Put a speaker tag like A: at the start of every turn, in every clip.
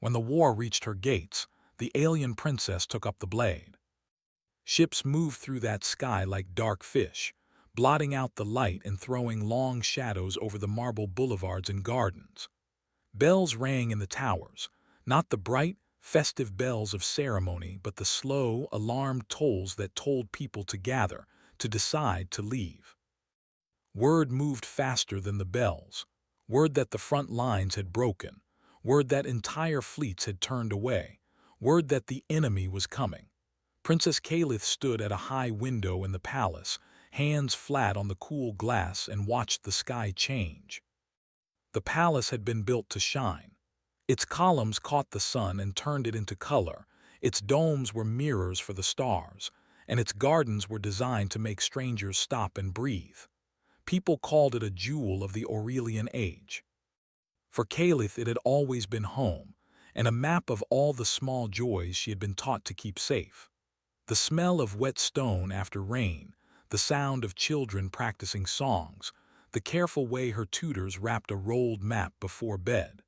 A: When the war reached her gates, the alien princess took up the blade. Ships moved through that sky like dark fish, blotting out the light and throwing long shadows over the marble boulevards and gardens. Bells rang in the towers, not the bright, festive bells of ceremony, but the slow, alarmed tolls that told people to gather, to decide to leave. Word moved faster than the bells. Word that the front lines had broken. Word that entire fleets had turned away. Word that the enemy was coming. Princess Calith stood at a high window in the palace, hands flat on the cool glass, and watched the sky change. The palace had been built to shine. Its columns caught the sun and turned it into color, its domes were mirrors for the stars, and its gardens were designed to make strangers stop and breathe. People called it a jewel of the Aurelian age. For Calith it had always been home, and a map of all the small joys she had been taught to keep safe. The smell of wet stone after rain, the sound of children practicing songs, the careful way her tutors wrapped a rolled map before bed.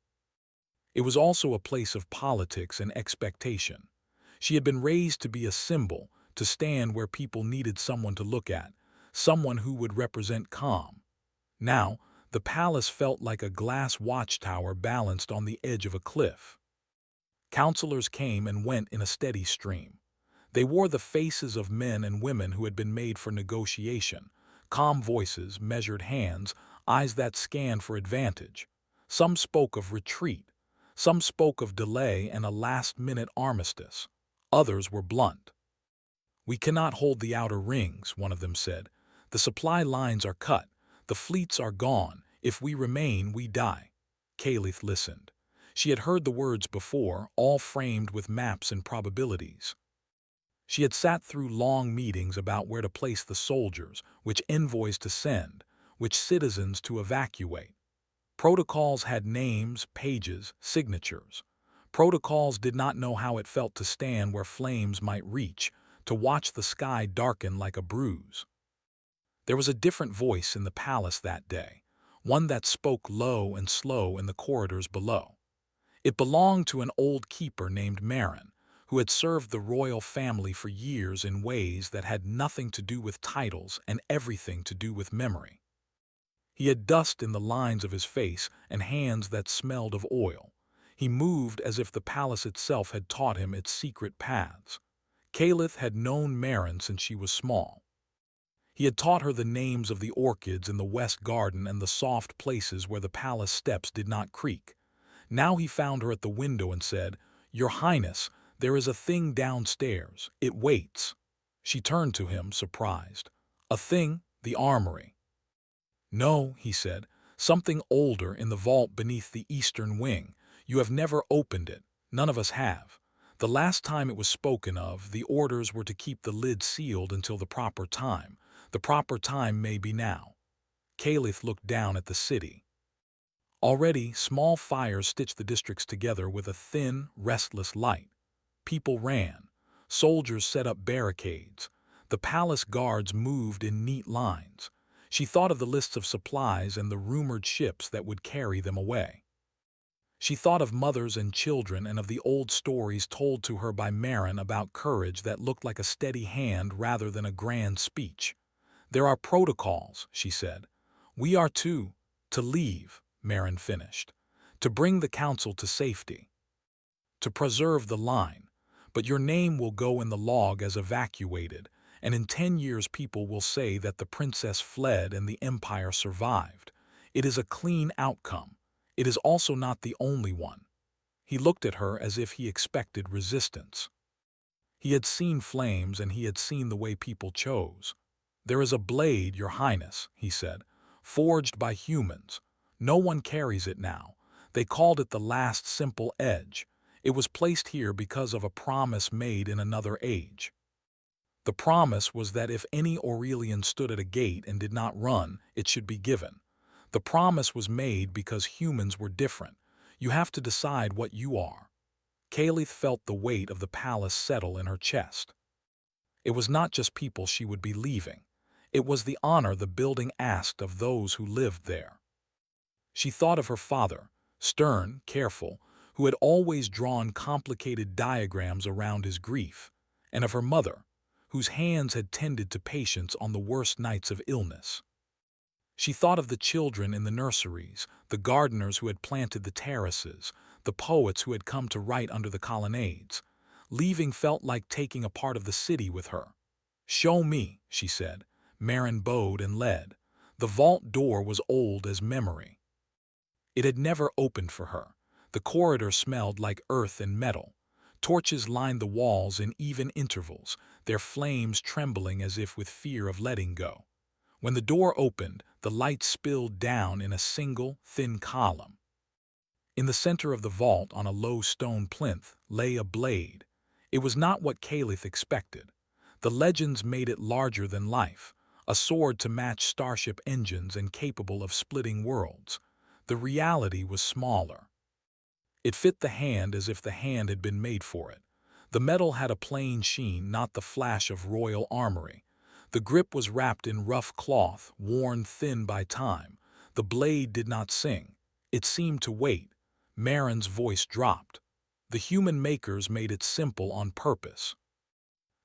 A: It was also a place of politics and expectation. She had been raised to be a symbol, to stand where people needed someone to look at, someone who would represent calm. Now, the palace felt like a glass watchtower balanced on the edge of a cliff. Counselors came and went in a steady stream. They wore the faces of men and women who had been made for negotiation, calm voices, measured hands, eyes that scanned for advantage. Some spoke of retreat. Some spoke of delay and a last-minute armistice. Others were blunt. "We cannot hold the outer rings," one of them said. "The supply lines are cut. The fleets are gone. If we remain, we die." Calith listened. She had heard the words before, all framed with maps and probabilities. She had sat through long meetings about where to place the soldiers, which envoys to send, which citizens to evacuate. Protocols had names, pages, signatures. Protocols did not know how it felt to stand where flames might reach, to watch the sky darken like a bruise. There was a different voice in the palace that day, one that spoke low and slow in the corridors below. It belonged to an old keeper named Marin, who had served the royal family for years in ways that had nothing to do with titles and everything to do with memory. He had dust in the lines of his face and hands that smelled of oil. He moved as if the palace itself had taught him its secret paths. Calith had known Marin since she was small. He had taught her the names of the orchids in the West Garden and the soft places where the palace steps did not creak. Now he found her at the window and said, "Your Highness, there is a thing downstairs. It waits." She turned to him, surprised. "A thing? The armory?" "No," he said, "something older in the vault beneath the eastern wing. You have never opened it. None of us have. The last time it was spoken of, the orders were to keep the lid sealed until the proper time. The proper time may be now." Calith looked down at the city. Already, small fires stitched the districts together with a thin, restless light. People ran. Soldiers set up barricades. The palace guards moved in neat lines. She thought of the lists of supplies and the rumored ships that would carry them away. She thought of mothers and children and of the old stories told to her by Marin about courage that looked like a steady hand rather than a grand speech. "There are protocols," she said. "We are to leave," Marin finished. "To bring the council to safety. To preserve the line. But your name will go in the log as evacuated, and in 10 years people will say that the princess fled and the empire survived. It is a clean outcome. It is also not the only one." He looked at her as if he expected resistance. He had seen flames and he had seen the way people chose. "There is a blade, Your Highness," he said, "forged by humans. No one carries it now. They called it the last simple edge. It was placed here because of a promise made in another age. The promise was that if any Aurelian stood at a gate and did not run, it should be given. The promise was made because humans were different. You have to decide what you are." Calith felt the weight of the palace settle in her chest. It was not just people she would be leaving. It was the honor the building asked of those who lived there. She thought of her father, stern, careful, who had always drawn complicated diagrams around his grief, and of her mother, whose hands had tended to patients on the worst nights of illness. She thought of the children in the nurseries, the gardeners who had planted the terraces, the poets who had come to write under the colonnades. Leaving felt like taking a part of the city with her. "Show me," she said. Marin bowed and led. The vault door was old as memory. It had never opened for her. The corridor smelled like earth and metal. Torches lined the walls in even intervals, their flames trembling as if with fear of letting go. When the door opened, the light spilled down in a single, thin column. In the center of the vault, on a low stone plinth, lay a blade. It was not what Caliph expected. The legends made it larger than life, a sword to match starship engines and capable of splitting worlds. The reality was smaller. It fit the hand as if the hand had been made for it. The metal had a plain sheen, not the flash of royal armory. The grip was wrapped in rough cloth, worn thin by time. The blade did not sing. It seemed to wait. Marin's voice dropped. The human makers made it simple on purpose.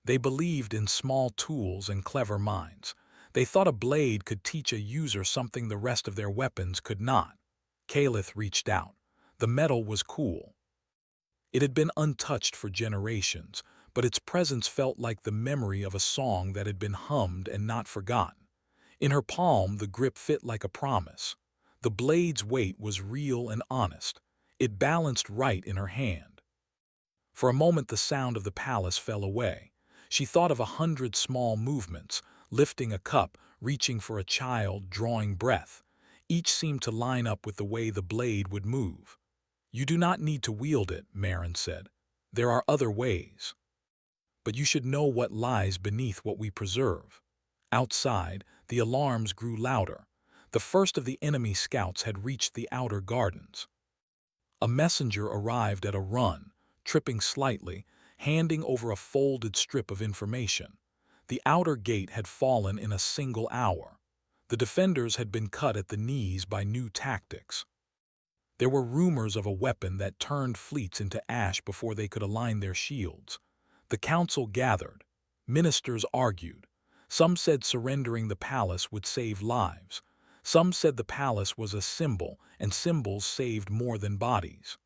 A: They believed in small tools and clever minds. They thought a blade could teach a user something the rest of their weapons could not. Caliph reached out. The metal was cool. It had been untouched for generations, but its presence felt like the memory of a song that had been hummed and not forgotten. In her palm, the grip fit like a promise. The blade's weight was real and honest. It balanced right in her hand. For a moment, the sound of the palace fell away. She thought of 100 small movements, lifting a cup, reaching for a child, drawing breath. Each seemed to line up with the way the blade would move. "You do not need to wield it," Marin said. "There are other ways. But you should know what lies beneath what we preserve." Outside, the alarms grew louder. The first of the enemy scouts had reached the outer gardens. A messenger arrived at a run, tripping slightly, handing over a folded strip of information. The outer gate had fallen in a single hour. The defenders had been cut at the knees by new tactics. There were rumors of a weapon that turned fleets into ash before they could align their shields. The council gathered. Ministers argued. Some said surrendering the palace would save lives. Some said the palace was a symbol, and symbols saved more than bodies.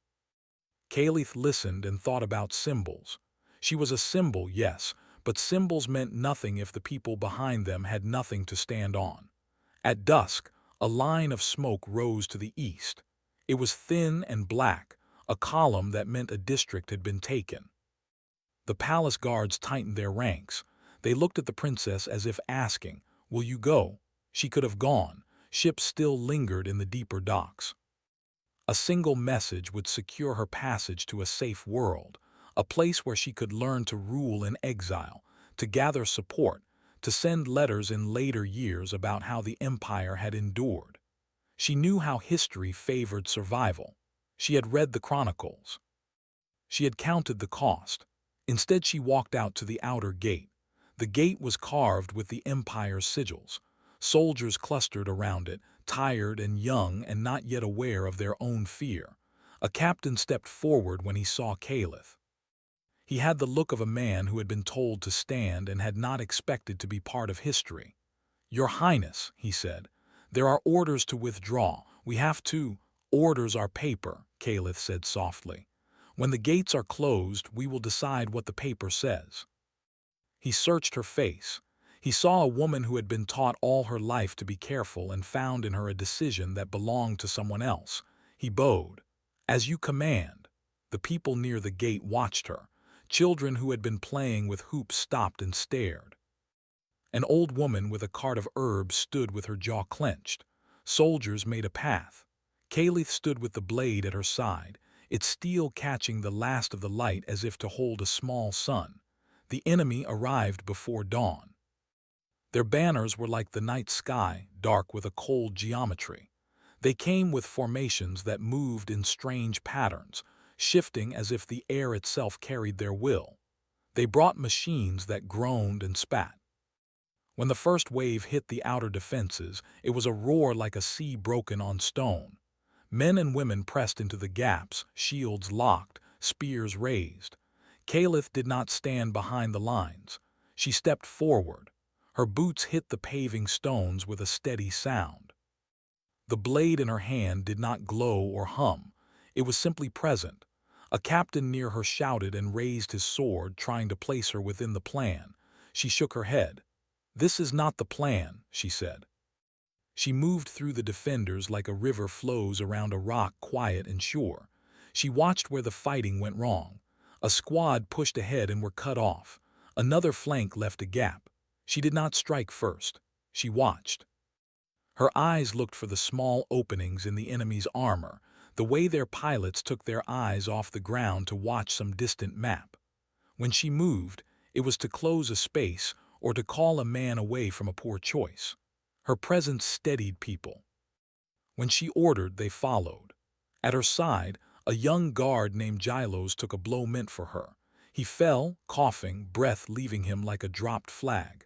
A: Caliph listened and thought about symbols. She was a symbol, yes, but symbols meant nothing if the people behind them had nothing to stand on. At dusk, a line of smoke rose to the east. It was thin and black, a column that meant a district had been taken. The palace guards tightened their ranks. They looked at the princess as if asking, "Will you go?" She could have gone. Ships still lingered in the deeper docks. A single message would secure her passage to a safe world, a place where she could learn to rule in exile, to gather support, to send letters in later years about how the empire had endured. She knew how history favored survival. She had read the chronicles. She had counted the cost. Instead, she walked out to the outer gate. The gate was carved with the empire's sigils. Soldiers clustered around it, tired and young and not yet aware of their own fear. A captain stepped forward when he saw Caliph. He had the look of a man who had been told to stand and had not expected to be part of history. "Your Highness," he said, "there are orders to withdraw. We have to—" "Orders are paper," Caliph said softly. "When the gates are closed, we will decide what the paper says." He searched her face. He saw a woman who had been taught all her life to be careful and found in her a decision that belonged to someone else. He bowed. "As you command." The people near the gate watched her. Children who had been playing with hoops stopped and stared. An old woman with a cart of herbs stood with her jaw clenched. Soldiers made a path. Caliph stood with the blade at her side, its steel catching the last of the light as if to hold a small sun. The enemy arrived before dawn. Their banners were like the night sky, dark with a cold geometry. They came with formations that moved in strange patterns, shifting as if the air itself carried their will. They brought machines that groaned and spat. When the first wave hit the outer defenses, it was a roar like a sea broken on stone. Men and women pressed into the gaps, shields locked, spears raised. Caliph did not stand behind the lines. She stepped forward. Her boots hit the paving stones with a steady sound. The blade in her hand did not glow or hum. It was simply present. A captain near her shouted and raised his sword, trying to place her within the plan. She shook her head. "This is not the plan," she said. She moved through the defenders like a river flows around a rock, quiet and sure. She watched where the fighting went wrong. A squad pushed ahead and were cut off. Another flank left a gap. She did not strike first. She watched. Her eyes looked for the small openings in the enemy's armor, the way their pilots took their eyes off the ground to watch some distant map. When she moved, it was to close a space or to call a man away from a poor choice. Her presence steadied people. When she ordered, they followed. At her side, a young guard named Gilos took a blow meant for her. He fell, coughing, breath leaving him like a dropped flag.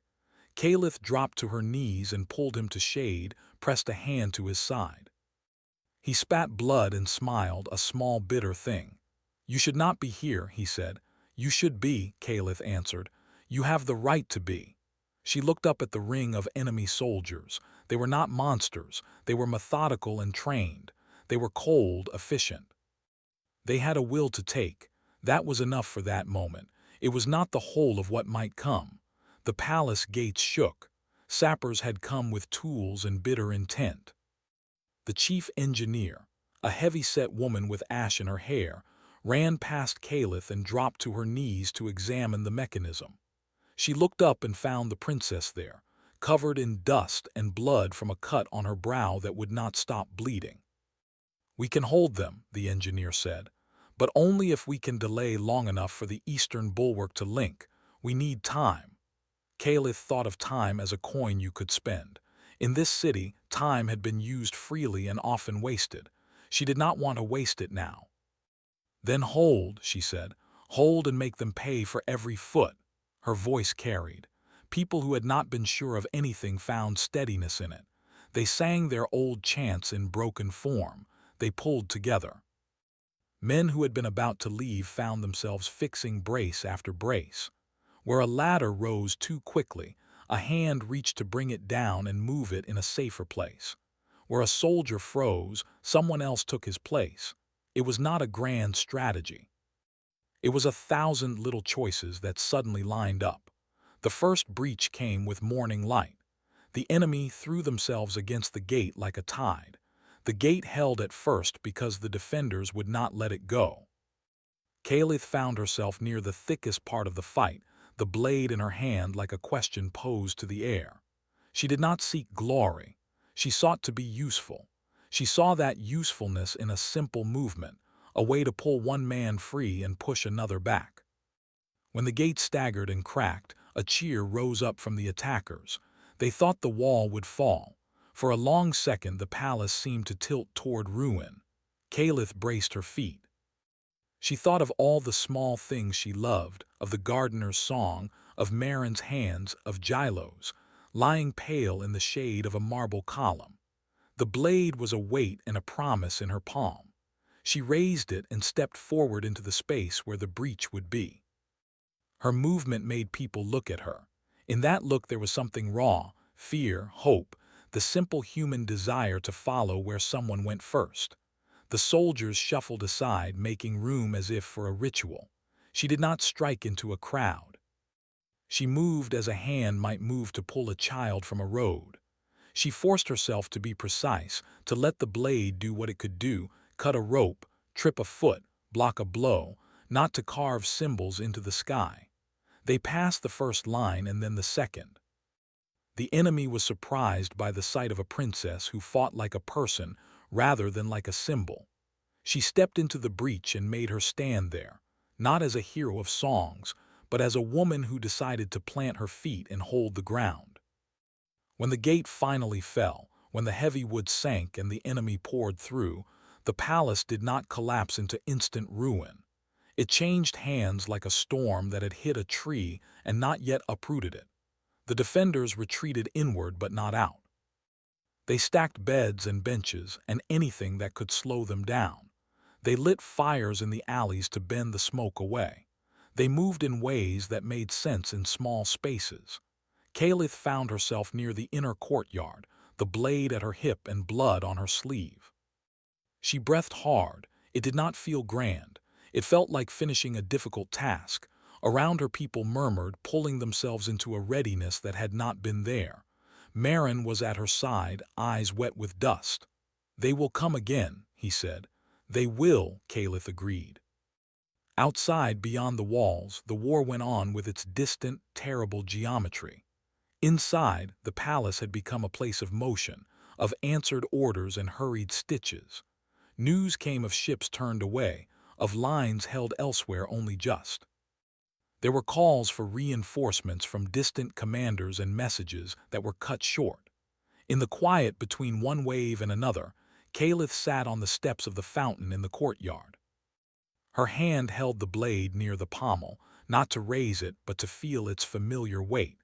A: Caliph dropped to her knees and pulled him to shade, pressed a hand to his side. He spat blood and smiled, a small bitter thing. "You should not be here," he said. "You should be," Caliph answered. "You have the right to be." She looked up at the ring of enemy soldiers. They were not monsters. They were methodical and trained. They were cold, efficient. They had a will to take. That was enough for that moment. It was not the whole of what might come. The palace gates shook. Sappers had come with tools and bitter intent. The chief engineer, a heavy-set woman with ash in her hair, ran past Caliph and dropped to her knees to examine the mechanism. She looked up and found the princess there, covered in dust and blood from a cut on her brow that would not stop bleeding. "We can hold them," the engineer said, "but only if we can delay long enough for the eastern bulwark to link. We need time." Caliph thought of time as a coin you could spend. In this city, time had been used freely and often wasted. She did not want to waste it now. "Then hold," she said. "Hold and make them pay for every foot." Her voice carried. People who had not been sure of anything found steadiness in it. They sang their old chants in broken form. They pulled together. Men who had been about to leave found themselves fixing brace after brace. Where a ladder rose too quickly, a hand reached to bring it down and move it in a safer place. Where a soldier froze, someone else took his place. It was not a grand strategy. It was 1,000 little choices that suddenly lined up. The first breach came with morning light. The enemy threw themselves against the gate like a tide. The gate held at first because the defenders would not let it go. Caliph found herself near the thickest part of the fight, the blade in her hand like a question posed to the air. She did not seek glory. She sought to be useful. She saw that usefulness in a simple movement, a way to pull one man free and push another back. When the gate staggered and cracked, a cheer rose up from the attackers. They thought the wall would fall. For a long second, the palace seemed to tilt toward ruin. Caliph braced her feet. She thought of all the small things she loved, of the gardener's song, of Marin's hands, of Gilos, lying pale in the shade of a marble column. The blade was a weight and a promise in her palm. She raised it and stepped forward into the space where the breach would be. Her movement made people look at her. In that look there was something raw, fear, hope, the simple human desire to follow where someone went first. The soldiers shuffled aside, making room as if for a ritual. She did not strike into a crowd. She moved as a hand might move to pull a child from a road. She forced herself to be precise, to let the blade do what it could do, cut a rope, trip a foot, block a blow, not to carve symbols into the sky. They passed the first line and then the second. The enemy was surprised by the sight of a princess who fought like a person rather than like a symbol. She stepped into the breach and made her stand there, not as a hero of songs, but as a woman who decided to plant her feet and hold the ground. When the gate finally fell, when the heavy wood sank and the enemy poured through, the palace did not collapse into instant ruin. It changed hands like a storm that had hit a tree and not yet uprooted it. The defenders retreated inward but not out. They stacked beds and benches and anything that could slow them down. They lit fires in the alleys to bend the smoke away. They moved in ways that made sense in small spaces. Kalith found herself near the inner courtyard, the blade at her hip and blood on her sleeve. She breathed hard. It did not feel grand. It felt like finishing a difficult task. Around her people murmured, pulling themselves into a readiness that had not been there. Marin was at her side, eyes wet with dust. "They will come again," he said. "They will," Kalith agreed. Outside, beyond the walls, the war went on with its distant, terrible geometry. Inside, the palace had become a place of motion, of answered orders and hurried stitches. News came of ships turned away, of lines held elsewhere only just. There were calls for reinforcements from distant commanders and messages that were cut short. In the quiet between one wave and another, Kalith sat on the steps of the fountain in the courtyard. Her hand held the blade near the pommel, not to raise it but to feel its familiar weight.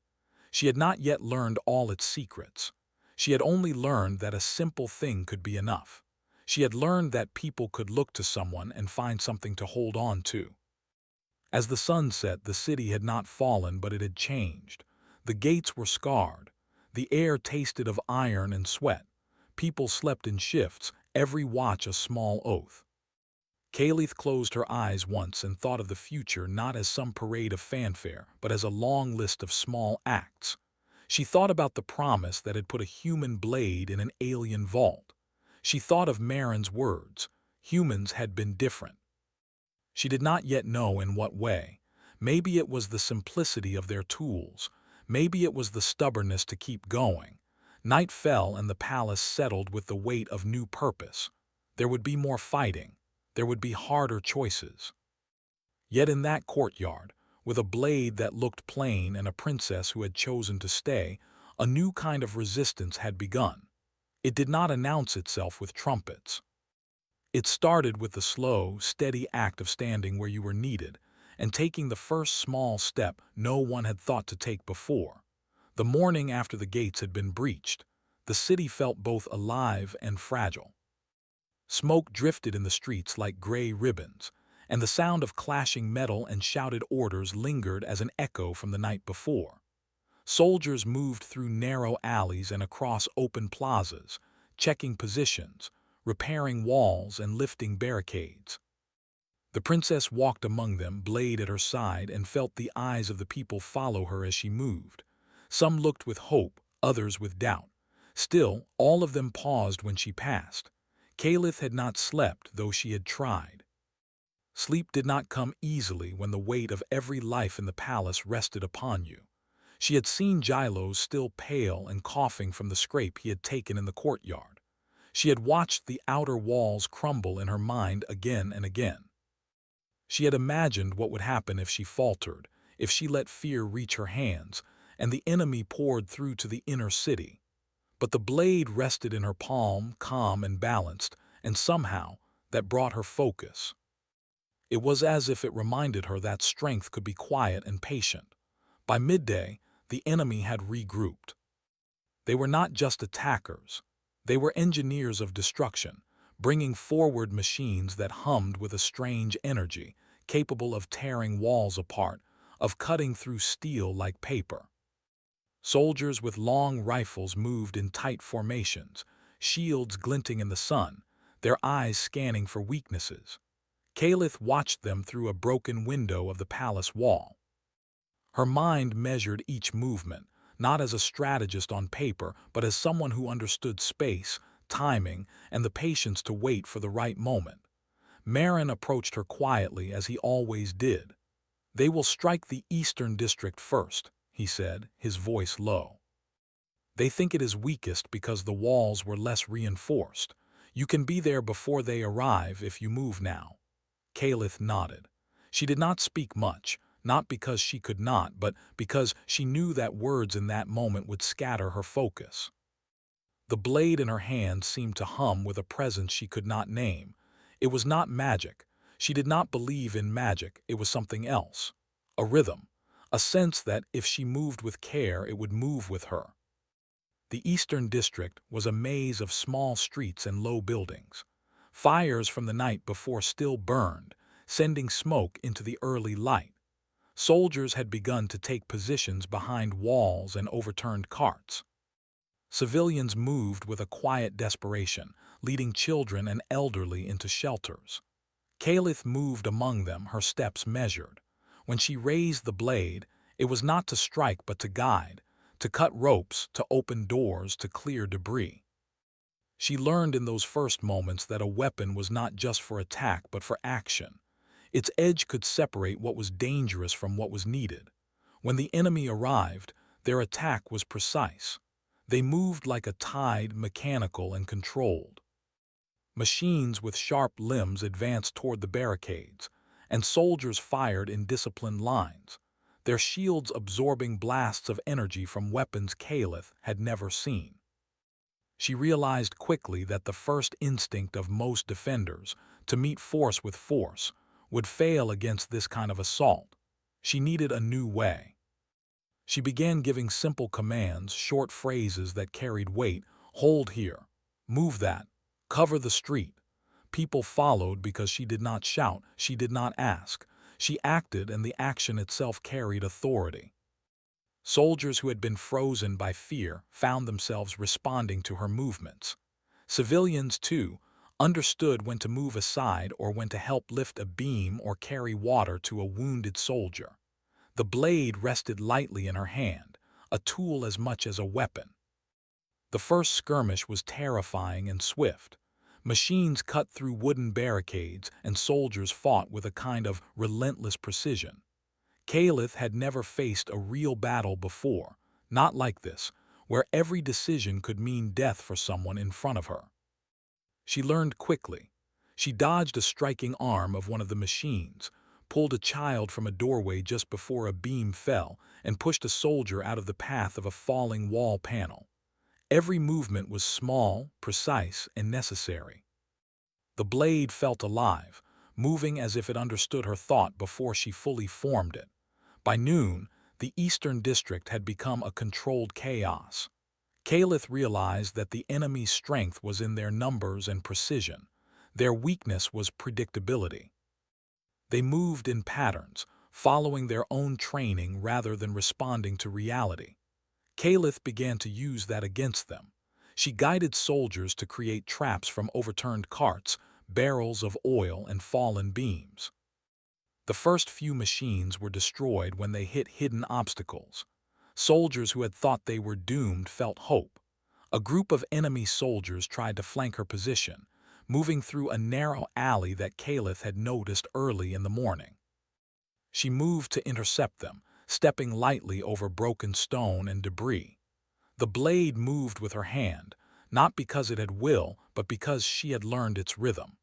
A: She had not yet learned all its secrets. She had only learned that a simple thing could be enough. She had learned that people could look to someone and find something to hold on to. As the sun set, the city had not fallen, but it had changed. The gates were scarred. The air tasted of iron and sweat. People slept in shifts, every watch a small oath. Kalith closed her eyes once and thought of the future not as some parade of fanfare, but as a long list of small acts. She thought about the promise that had put a human blade in an alien vault. She thought of Marin's words, "Humans had been different." She did not yet know in what way. Maybe it was the simplicity of their tools. Maybe it was the stubbornness to keep going. Night fell and the palace settled with the weight of new purpose. There would be more fighting. There would be harder choices. Yet in that courtyard, with a blade that looked plain and a princess who had chosen to stay, a new kind of resistance had begun. It did not announce itself with trumpets. It started with the slow, steady act of standing where you were needed and taking the first small step no one had thought to take before. The morning after the gates had been breached, the city felt both alive and fragile. Smoke drifted in the streets like gray ribbons, and the sound of clashing metal and shouted orders lingered as an echo from the night before. Soldiers moved through narrow alleys and across open plazas, checking positions, repairing walls and lifting barricades. The princess walked among them, blade at her side, and felt the eyes of the people follow her as she moved. Some looked with hope, others with doubt. Still, all of them paused when she passed. Kalith had not slept, though she had tried. Sleep did not come easily when the weight of every life in the palace rested upon you. She had seen Gilos still pale and coughing from the scrape he had taken in the courtyard. She had watched the outer walls crumble in her mind again and again. She had imagined what would happen if she faltered, if she let fear reach her hands, and the enemy poured through to the inner city. But the blade rested in her palm, calm and balanced, and somehow that brought her focus. It was as if it reminded her that strength could be quiet and patient. By midday, the enemy had regrouped. They were not just attackers. They were engineers of destruction, bringing forward machines that hummed with a strange energy, capable of tearing walls apart, of cutting through steel like paper. Soldiers with long rifles moved in tight formations, shields glinting in the sun, their eyes scanning for weaknesses. Kalith watched them through a broken window of the palace wall. Her mind measured each movement, not as a strategist on paper, but as someone who understood space, timing, and the patience to wait for the right moment. Marin approached her quietly, as he always did. "They will strike the eastern district first," he said, his voice low. "They think it is weakest because the walls were less reinforced. You can be there before they arrive if you move now." Kalith nodded. She did not speak much, not because she could not, but because she knew that words in that moment would scatter her focus. The blade in her hand seemed to hum with a presence she could not name. It was not magic. She did not believe in magic. It was something else. A rhythm. A sense that if she moved with care, it would move with her. The Eastern District was a maze of small streets and low buildings. Fires from the night before still burned, sending smoke into the early light. Soldiers had begun to take positions behind walls and overturned carts. Civilians moved with a quiet desperation, leading children and elderly into shelters. Caliph moved among them, her steps measured. When she raised the blade, it was not to strike but to guide, to cut ropes, to open doors, to clear debris. She learned in those first moments that a weapon was not just for attack but for action. Its edge could separate what was dangerous from what was needed. When the enemy arrived, their attack was precise. They moved like a tide, mechanical and controlled. Machines with sharp limbs advanced toward the barricades, and soldiers fired in disciplined lines, their shields absorbing blasts of energy from weapons Caliph had never seen. She realized quickly that the first instinct of most defenders, to meet force with force, would fail against this kind of assault. She needed a new way. She began giving simple commands, short phrases that carried weight. Hold here. Move that. Cover the street. People followed because she did not shout, she did not ask. She acted, and the action itself carried authority. Soldiers who had been frozen by fear found themselves responding to her movements. Civilians, too, understood when to move aside or when to help lift a beam or carry water to a wounded soldier. The blade rested lightly in her hand, a tool as much as a weapon. The first skirmish was terrifying and swift. Machines cut through wooden barricades, and soldiers fought with a kind of relentless precision. Caliph had never faced a real battle before, not like this, where every decision could mean death for someone in front of her. She learned quickly. She dodged a striking arm of one of the machines, pulled a child from a doorway just before a beam fell, and pushed a soldier out of the path of a falling wall panel. Every movement was small, precise, and necessary. The blade felt alive, moving as if it understood her thought before she fully formed it. By noon, the Eastern District had become a controlled chaos. Caliph realized that the enemy's strength was in their numbers and precision. Their weakness was predictability. They moved in patterns, following their own training rather than responding to reality. Caliph began to use that against them. She guided soldiers to create traps from overturned carts, barrels of oil, and fallen beams. The first few machines were destroyed when they hit hidden obstacles. Soldiers who had thought they were doomed felt hope. A group of enemy soldiers tried to flank her position, moving through a narrow alley that Caliph had noticed early in the morning. She moved to intercept them, stepping lightly over broken stone and debris. The blade moved with her hand, not because it had will, but because she had learned its rhythm.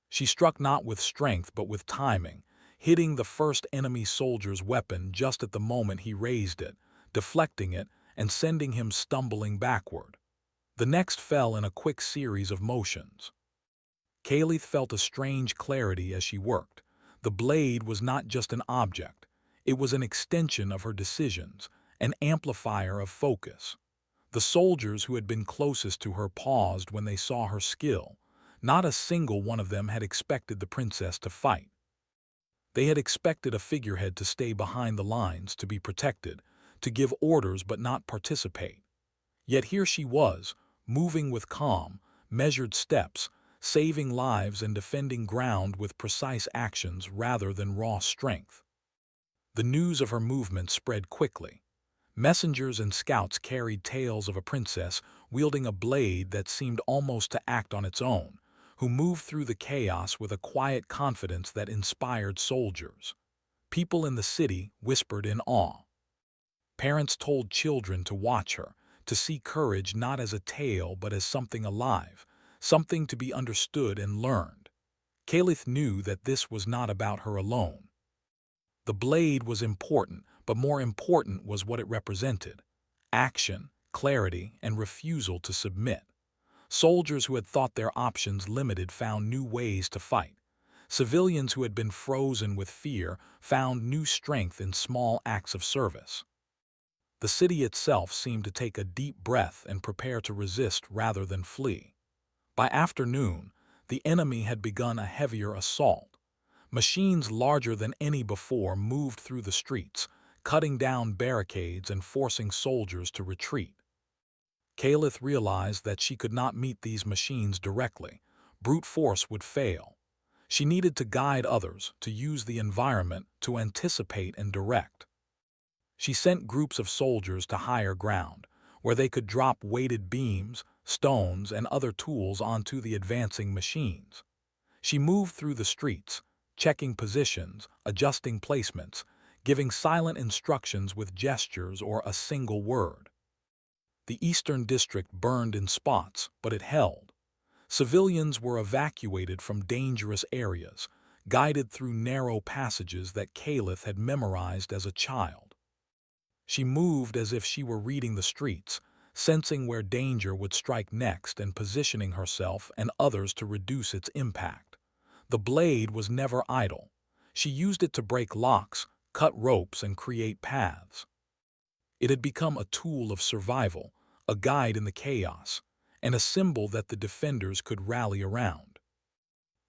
A: She struck not with strength but with timing, hitting the first enemy soldier's weapon just at the moment he raised it, deflecting it, and sending him stumbling backward. The next fell in a quick series of motions. Caliph felt a strange clarity as she worked. The blade was not just an object. It was an extension of her decisions, an amplifier of focus. The soldiers who had been closest to her paused when they saw her skill. Not a single one of them had expected the princess to fight. They had expected a figurehead to stay behind the lines, to be protected, to give orders but not participate. Yet here she was, moving with calm, measured steps, saving lives and defending ground with precise actions rather than raw strength. The news of her movement spread quickly. Messengers and scouts carried tales of a princess wielding a blade that seemed almost to act on its own, who moved through the chaos with a quiet confidence that inspired soldiers. People in the city whispered in awe. Parents told children to watch her, to see courage not as a tale but as something alive, something to be understood and learned. Caliph knew that this was not about her alone. The blade was important, but more important was what it represented: action, clarity, and refusal to submit. Soldiers who had thought their options limited found new ways to fight. Civilians who had been frozen with fear found new strength in small acts of service. The city itself seemed to take a deep breath and prepare to resist rather than flee. By afternoon, the enemy had begun a heavier assault. Machines larger than any before moved through the streets, cutting down barricades and forcing soldiers to retreat. Kalith realized that she could not meet these machines directly. Brute force would fail. She needed to guide others, to use the environment, to anticipate and direct. She sent groups of soldiers to higher ground, where they could drop weighted beams, stones, and other tools onto the advancing machines. She moved through the streets, checking positions, adjusting placements, giving silent instructions with gestures or a single word. The Eastern District burned in spots, but it held. Civilians were evacuated from dangerous areas, guided through narrow passages that Kalith had memorized as a child. She moved as if she were reading the streets, sensing where danger would strike next and positioning herself and others to reduce its impact. The blade was never idle. She used it to break locks, cut ropes, and create paths. It had become a tool of survival, a guide in the chaos, and a symbol that the defenders could rally around.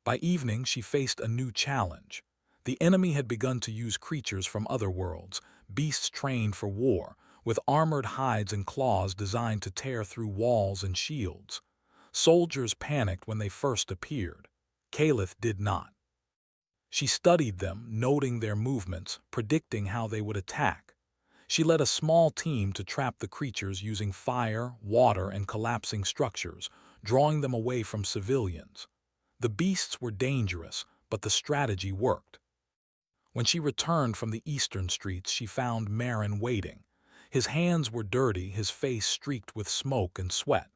A: By evening, she faced a new challenge. The enemy had begun to use creatures from other worlds, beasts trained for war, with armored hides and claws designed to tear through walls and shields. Soldiers panicked when they first appeared. Kalith did not. She studied them, noting their movements, predicting how they would attack. She led a small team to trap the creatures using fire, water, and collapsing structures, drawing them away from civilians. The beasts were dangerous, but the strategy worked. When she returned from the eastern streets, she found Marin waiting. His hands were dirty, his face streaked with smoke and sweat.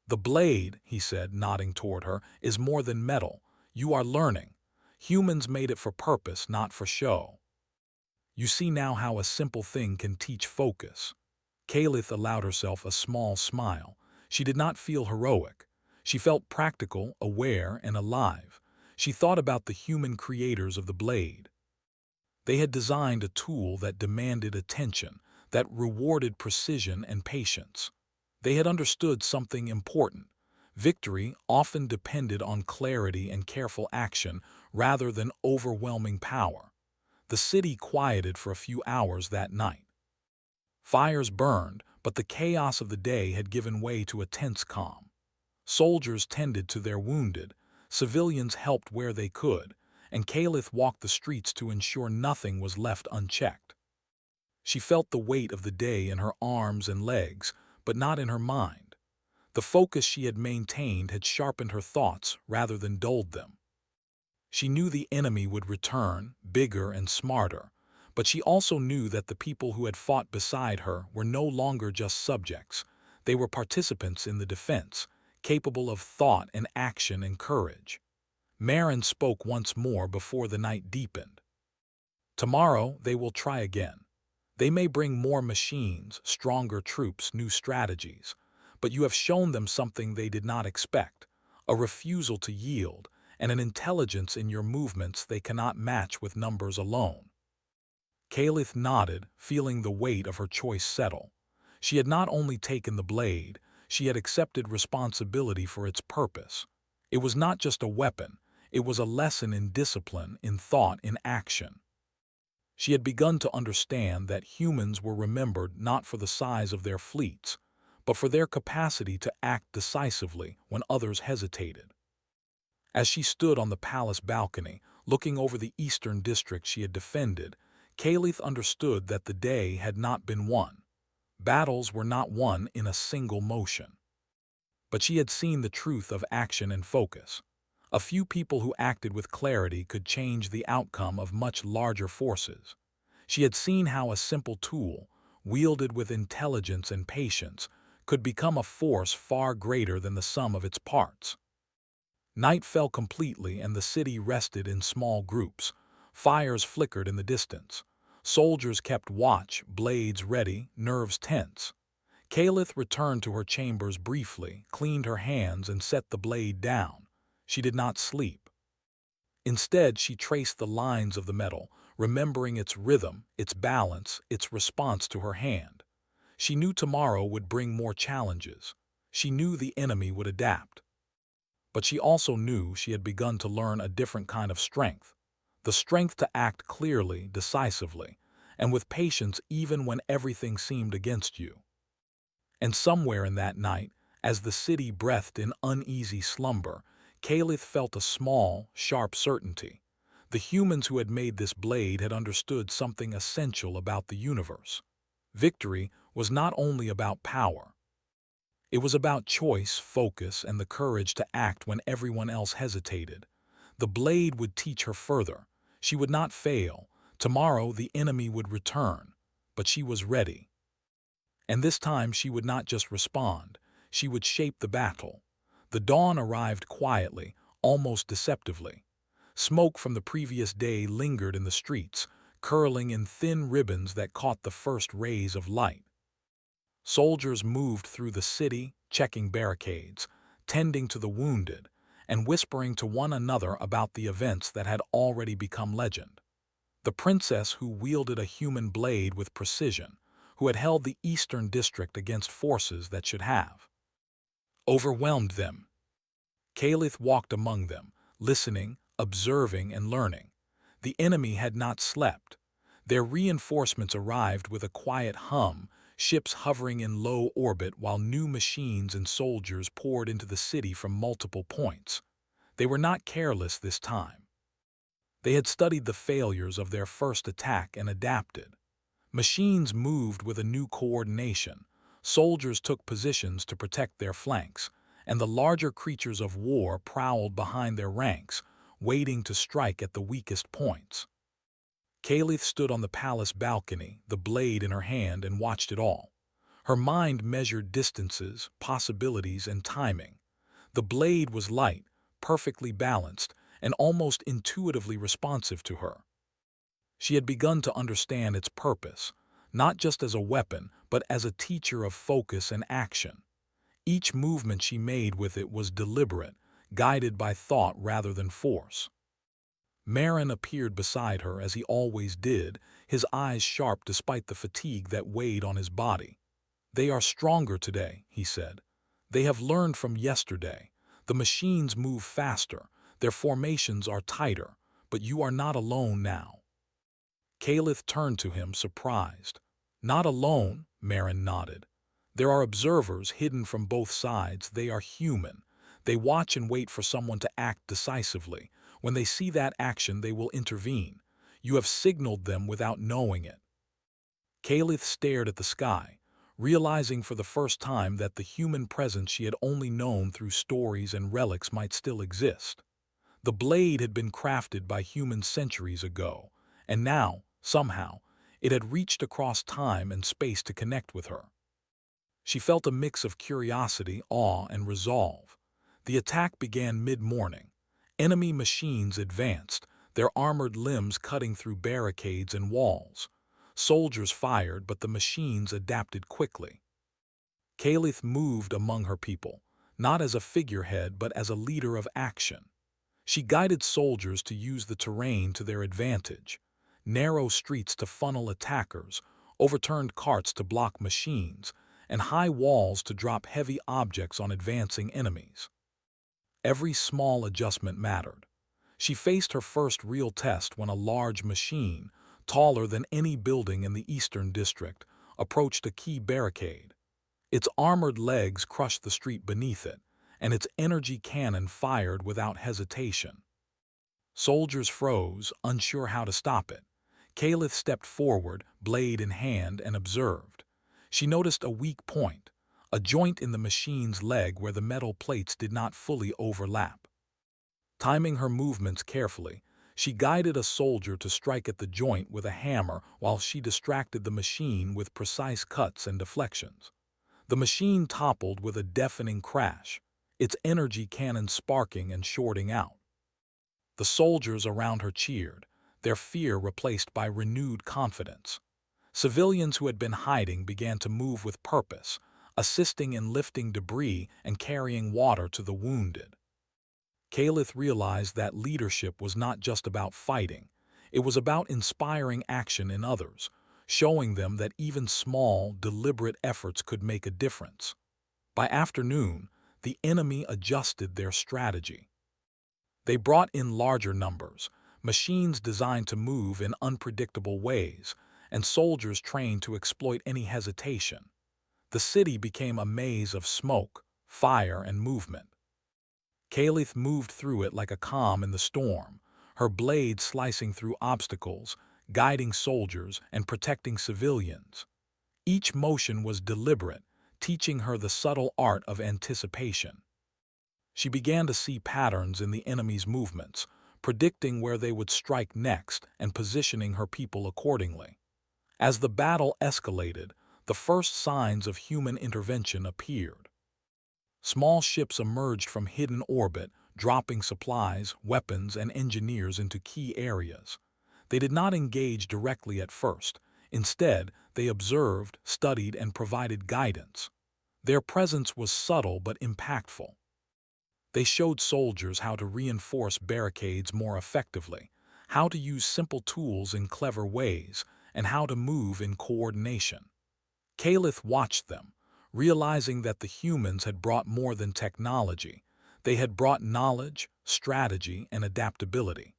A: "The blade," he said, nodding toward her, "is more than metal. You are learning. Humans made it for purpose, not for show. You see now how a simple thing can teach focus." Kalith allowed herself a small smile. She did not feel heroic. She felt practical, aware, and alive. She thought about the human creators of the blade. They had designed a tool that demanded attention, that rewarded precision and patience. They had understood something important. Victory often depended on clarity and careful action rather than overwhelming power. The city quieted for a few hours that night. Fires burned, but the chaos of the day had given way to a tense calm. Soldiers tended to their wounded, civilians helped where they could, and Kalith walked the streets to ensure nothing was left unchecked. She felt the weight of the day in her arms and legs, but not in her mind. The focus she had maintained had sharpened her thoughts rather than dulled them. She knew the enemy would return, bigger and smarter, but she also knew that the people who had fought beside her were no longer just subjects. They were participants in the defense, capable of thought and action and courage. Marin spoke once more before the night deepened. "Tomorrow they will try again. They may bring more machines, stronger troops, new strategies, but you have shown them something they did not expect, a refusal to yield, and an intelligence in your movements they cannot match with numbers alone." Kalith nodded, feeling the weight of her choice settle. She had not only taken the blade, she had accepted responsibility for its purpose. It was not just a weapon, it was a lesson in discipline, in thought, in action. She had begun to understand that humans were remembered not for the size of their fleets, but for their capacity to act decisively when others hesitated. As she stood on the palace balcony, looking over the eastern district she had defended, Kalith understood that the day had not been won. Battles were not won in a single motion. But she had seen the truth of action and focus. A few people who acted with clarity could change the outcome of much larger forces. She had seen how a simple tool, wielded with intelligence and patience, could become a force far greater than the sum of its parts. Night fell completely and the city rested in small groups. Fires flickered in the distance. Soldiers kept watch, blades ready, nerves tense. Kalith returned to her chambers briefly, cleaned her hands, and set the blade down. She did not sleep. Instead, she traced the lines of the metal, remembering its rhythm, its balance, its response to her hand. She knew tomorrow would bring more challenges. She knew the enemy would adapt. But she also knew she had begun to learn a different kind of strength. The strength to act clearly, decisively, and with patience even when everything seemed against you. And somewhere in that night, as the city breathed in uneasy slumber, Caliph felt a small, sharp certainty. The humans who had made this blade had understood something essential about the universe. Victory was not only about power. It was about choice, focus, and the courage to act when everyone else hesitated. The blade would teach her further. She would not fail. Tomorrow the enemy would return. But she was ready. And this time she would not just respond. She would shape the battle. The dawn arrived quietly, almost deceptively. Smoke from the previous day lingered in the streets, curling in thin ribbons that caught the first rays of light. Soldiers moved through the city, checking barricades, tending to the wounded, and whispering to one another about the events that had already become legend. The princess who wielded a human blade with precision, who had held the Eastern District against forces that should have overwhelmed them. Caliph walked among them, listening, observing, and learning. The enemy had not slept. Their reinforcements arrived with a quiet hum, ships hovering in low orbit while new machines and soldiers poured into the city from multiple points. They were not careless this time. They had studied the failures of their first attack and adapted. Machines moved with a new coordination. Soldiers took positions to protect their flanks, and the larger creatures of war prowled behind their ranks, waiting to strike at the weakest points. Caliph stood on the palace balcony, the blade in her hand, and watched it all. Her mind measured distances, possibilities, and timing. The blade was light, perfectly balanced, and almost intuitively responsive to her. She had begun to understand its purpose, not just as a weapon, but as a teacher of focus and action. Each movement she made with it was deliberate, guided by thought rather than force. Marin appeared beside her as he always did, his eyes sharp despite the fatigue that weighed on his body. "They are stronger today," he said. "They have learned from yesterday. The machines move faster, their formations are tighter, but you are not alone now." Caliph turned to him, surprised. "Not alone," Marin nodded. "There are observers hidden from both sides. They are human. They watch and wait for someone to act decisively. When they see that action, they will intervene. You have signaled them without knowing it." Caliph stared at the sky, realizing for the first time that the human presence she had only known through stories and relics might still exist. The blade had been crafted by humans centuries ago, and now, somehow, it had reached across time and space to connect with her. She felt a mix of curiosity, awe, and resolve. The attack began mid-morning. Enemy machines advanced, their armored limbs cutting through barricades and walls. Soldiers fired, but the machines adapted quickly. Caliph moved among her people, not as a figurehead but as a leader of action. She guided soldiers to use the terrain to their advantage. Narrow streets to funnel attackers, overturned carts to block machines, and high walls to drop heavy objects on advancing enemies. Every small adjustment mattered. She faced her first real test when a large machine, taller than any building in the Eastern District, approached a key barricade. Its armored legs crushed the street beneath it, and its energy cannon fired without hesitation. Soldiers froze, unsure how to stop it. Caliph stepped forward, blade in hand, and observed. She noticed a weak point, a joint in the machine's leg where the metal plates did not fully overlap. Timing her movements carefully, she guided a soldier to strike at the joint with a hammer while she distracted the machine with precise cuts and deflections. The machine toppled with a deafening crash, its energy cannon sparking and shorting out. The soldiers around her cheered, their fear replaced by renewed confidence. Civilians who had been hiding began to move with purpose, assisting in lifting debris and carrying water to the wounded. Caliph realized that leadership was not just about fighting. It was about inspiring action in others, showing them that even small, deliberate efforts could make a difference. By afternoon, the enemy adjusted their strategy. They brought in larger numbers, machines designed to move in unpredictable ways, and soldiers trained to exploit any hesitation. The city became a maze of smoke, fire, and movement. Kalith moved through it like a calm in the storm, her blade slicing through obstacles, guiding soldiers and protecting civilians. Each motion was deliberate, teaching her the subtle art of anticipation. She began to see patterns in the enemy's movements, predicting where they would strike next and positioning her people accordingly. As the battle escalated, the first signs of human intervention appeared. Small ships emerged from hidden orbit, dropping supplies, weapons, and engineers into key areas. They did not engage directly at first. Instead, they observed, studied, and provided guidance. Their presence was subtle but impactful. They showed soldiers how to reinforce barricades more effectively, how to use simple tools in clever ways, and how to move in coordination. Kalith watched them, realizing that the humans had brought more than technology. They had brought knowledge, strategy, and adaptability.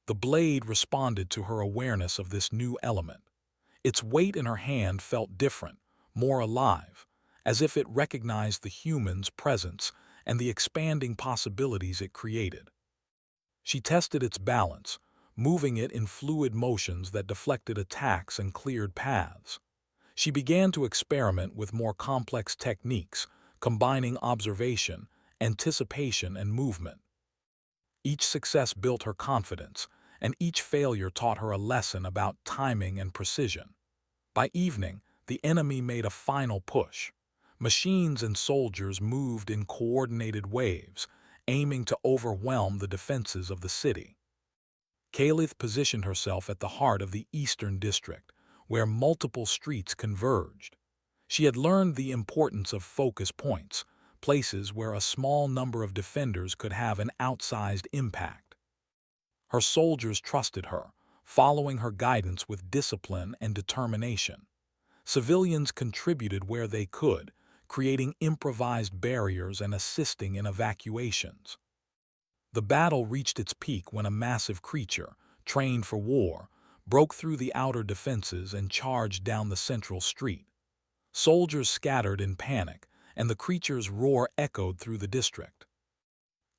A: The blade responded to her awareness of this new element. Its weight in her hand felt different, more alive, as if it recognized the human's presence and the expanding possibilities it created. She tested its balance, moving it in fluid motions that deflected attacks and cleared paths. She began to experiment with more complex techniques, combining observation, anticipation, and movement. Each success built her confidence, and each failure taught her a lesson about timing and precision. By evening, the enemy made a final push. Machines and soldiers moved in coordinated waves, aiming to overwhelm the defenses of the city. Kalith positioned herself at the heart of the Eastern District, where multiple streets converged. She had learned the importance of focus points, places where a small number of defenders could have an outsized impact. Her soldiers trusted her, following her guidance with discipline and determination. Civilians contributed where they could, creating improvised barriers and assisting in evacuations. The battle reached its peak when a massive creature, trained for war, broke through the outer defenses and charged down the central street. Soldiers scattered in panic, and the creature's roar echoed through the district.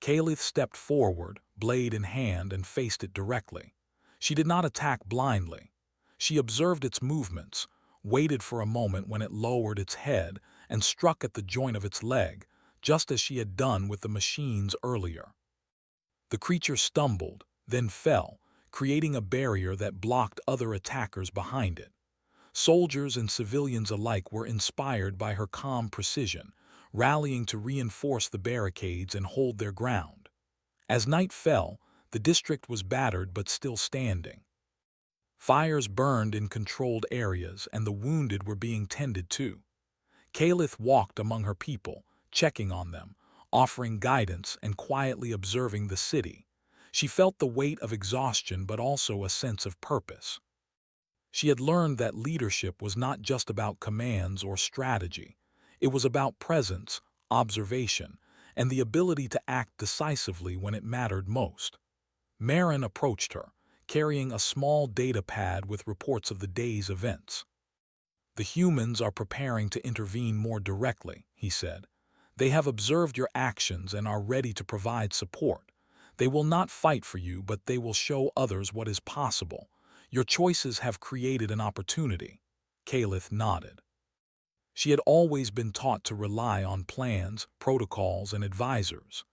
A: Kalith stepped forward, blade in hand, and faced it directly. She did not attack blindly. She observed its movements, waited for a moment when it lowered its head, and struck at the joint of its leg, just as she had done with the machines earlier. The creature stumbled, then fell, creating a barrier that blocked other attackers behind it. Soldiers and civilians alike were inspired by her calm precision, rallying to reinforce the barricades and hold their ground. As night fell, the district was battered but still standing. Fires burned in controlled areas and the wounded were being tended to. Kalith walked among her people, checking on them, offering guidance and quietly observing the city. She felt the weight of exhaustion but also a sense of purpose. She had learned that leadership was not just about commands or strategy. It was about presence, observation, and the ability to act decisively when it mattered most. Marin approached her, carrying a small data pad with reports of the day's events. "The humans are preparing to intervene more directly," he said. "They have observed your actions and are ready to provide support. They will not fight for you, but they will show others what is possible. Your choices have created an opportunity." Kalith nodded. She had always been taught to rely on plans, protocols, and advisors.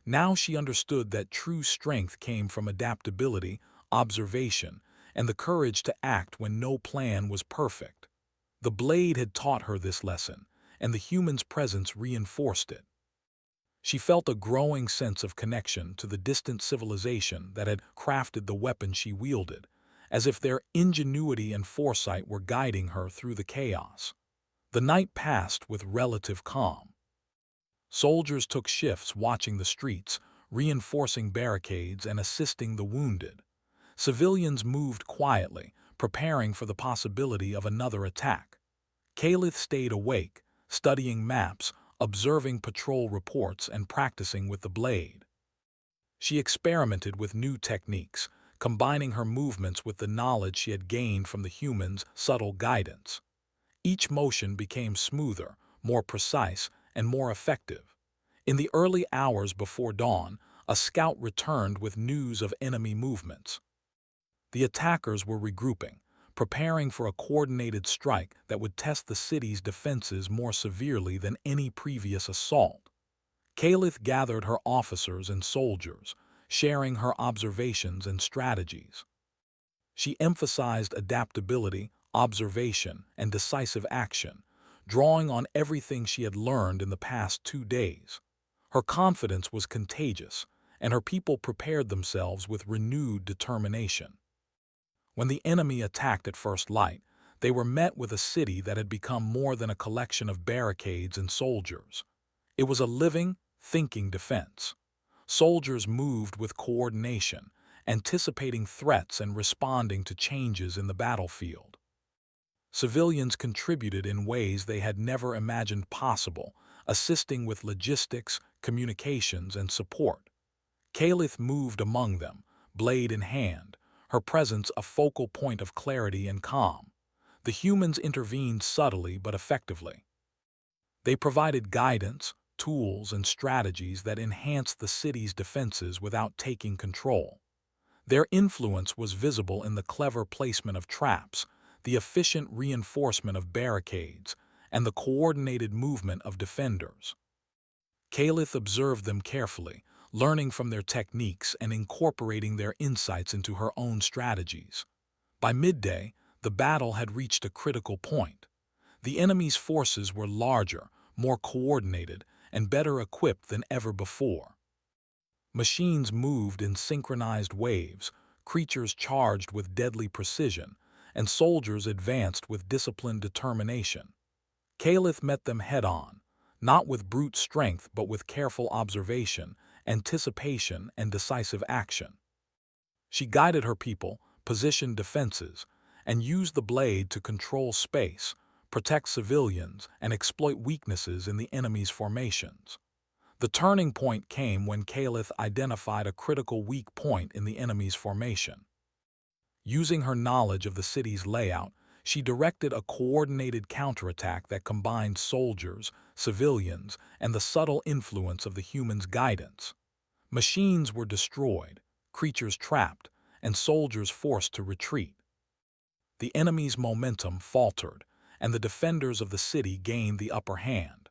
A: Now she understood that true strength came from adaptability, observation, and the courage to act when no plan was perfect. The blade had taught her this lesson, and the human's presence reinforced it. She felt a growing sense of connection to the distant civilization that had crafted the weapon she wielded, as if their ingenuity and foresight were guiding her through the chaos. The night passed with relative calm. Soldiers took shifts watching the streets, reinforcing barricades and assisting the wounded. Civilians moved quietly, preparing for the possibility of another attack. Kalith stayed awake, studying maps, observing patrol reports, and practicing with the blade. She experimented with new techniques, combining her movements with the knowledge she had gained from the humans' subtle guidance. Each motion became smoother, more precise, and more effective. In the early hours before dawn, a scout returned with news of enemy movements. The attackers were regrouping, preparing for a coordinated strike that would test the city's defenses more severely than any previous assault. Kalith gathered her officers and soldiers, sharing her observations and strategies. She emphasized adaptability, observation, and decisive action, drawing on everything she had learned in the past 2 days. Her confidence was contagious, and her people prepared themselves with renewed determination. When the enemy attacked at first light, they were met with a city that had become more than a collection of barricades and soldiers. It was a living, thinking defense. Soldiers moved with coordination, anticipating threats and responding to changes in the battlefield. Civilians contributed in ways they had never imagined possible, assisting with logistics, communications, and support. Kalith moved among them, blade in hand, her presence a focal point of clarity and calm. The humans intervened subtly but effectively. They provided guidance, tools, and strategies that enhanced the city's defenses without taking control. Their influence was visible in the clever placement of traps, the efficient reinforcement of barricades, and the coordinated movement of defenders. Kalith observed them carefully, learning from their techniques and incorporating their insights into her own strategies. By midday, the battle had reached a critical point. The enemy's forces were larger, more coordinated, and better equipped than ever before. Machines moved in synchronized waves, creatures charged with deadly precision, and soldiers advanced with disciplined determination. Kalith met them head-on, not with brute strength but with careful observation, anticipation, and decisive action. She guided her people, positioned defenses, and used the blade to control space, protect civilians, and exploit weaknesses in the enemy's formations. The turning point came when Kalith identified a critical weak point in the enemy's formation. Using her knowledge of the city's layout, she directed a coordinated counterattack that combined soldiers, civilians, and the subtle influence of the humans' guidance. Machines were destroyed, creatures trapped, and soldiers forced to retreat. The enemy's momentum faltered, and the defenders of the city gained the upper hand.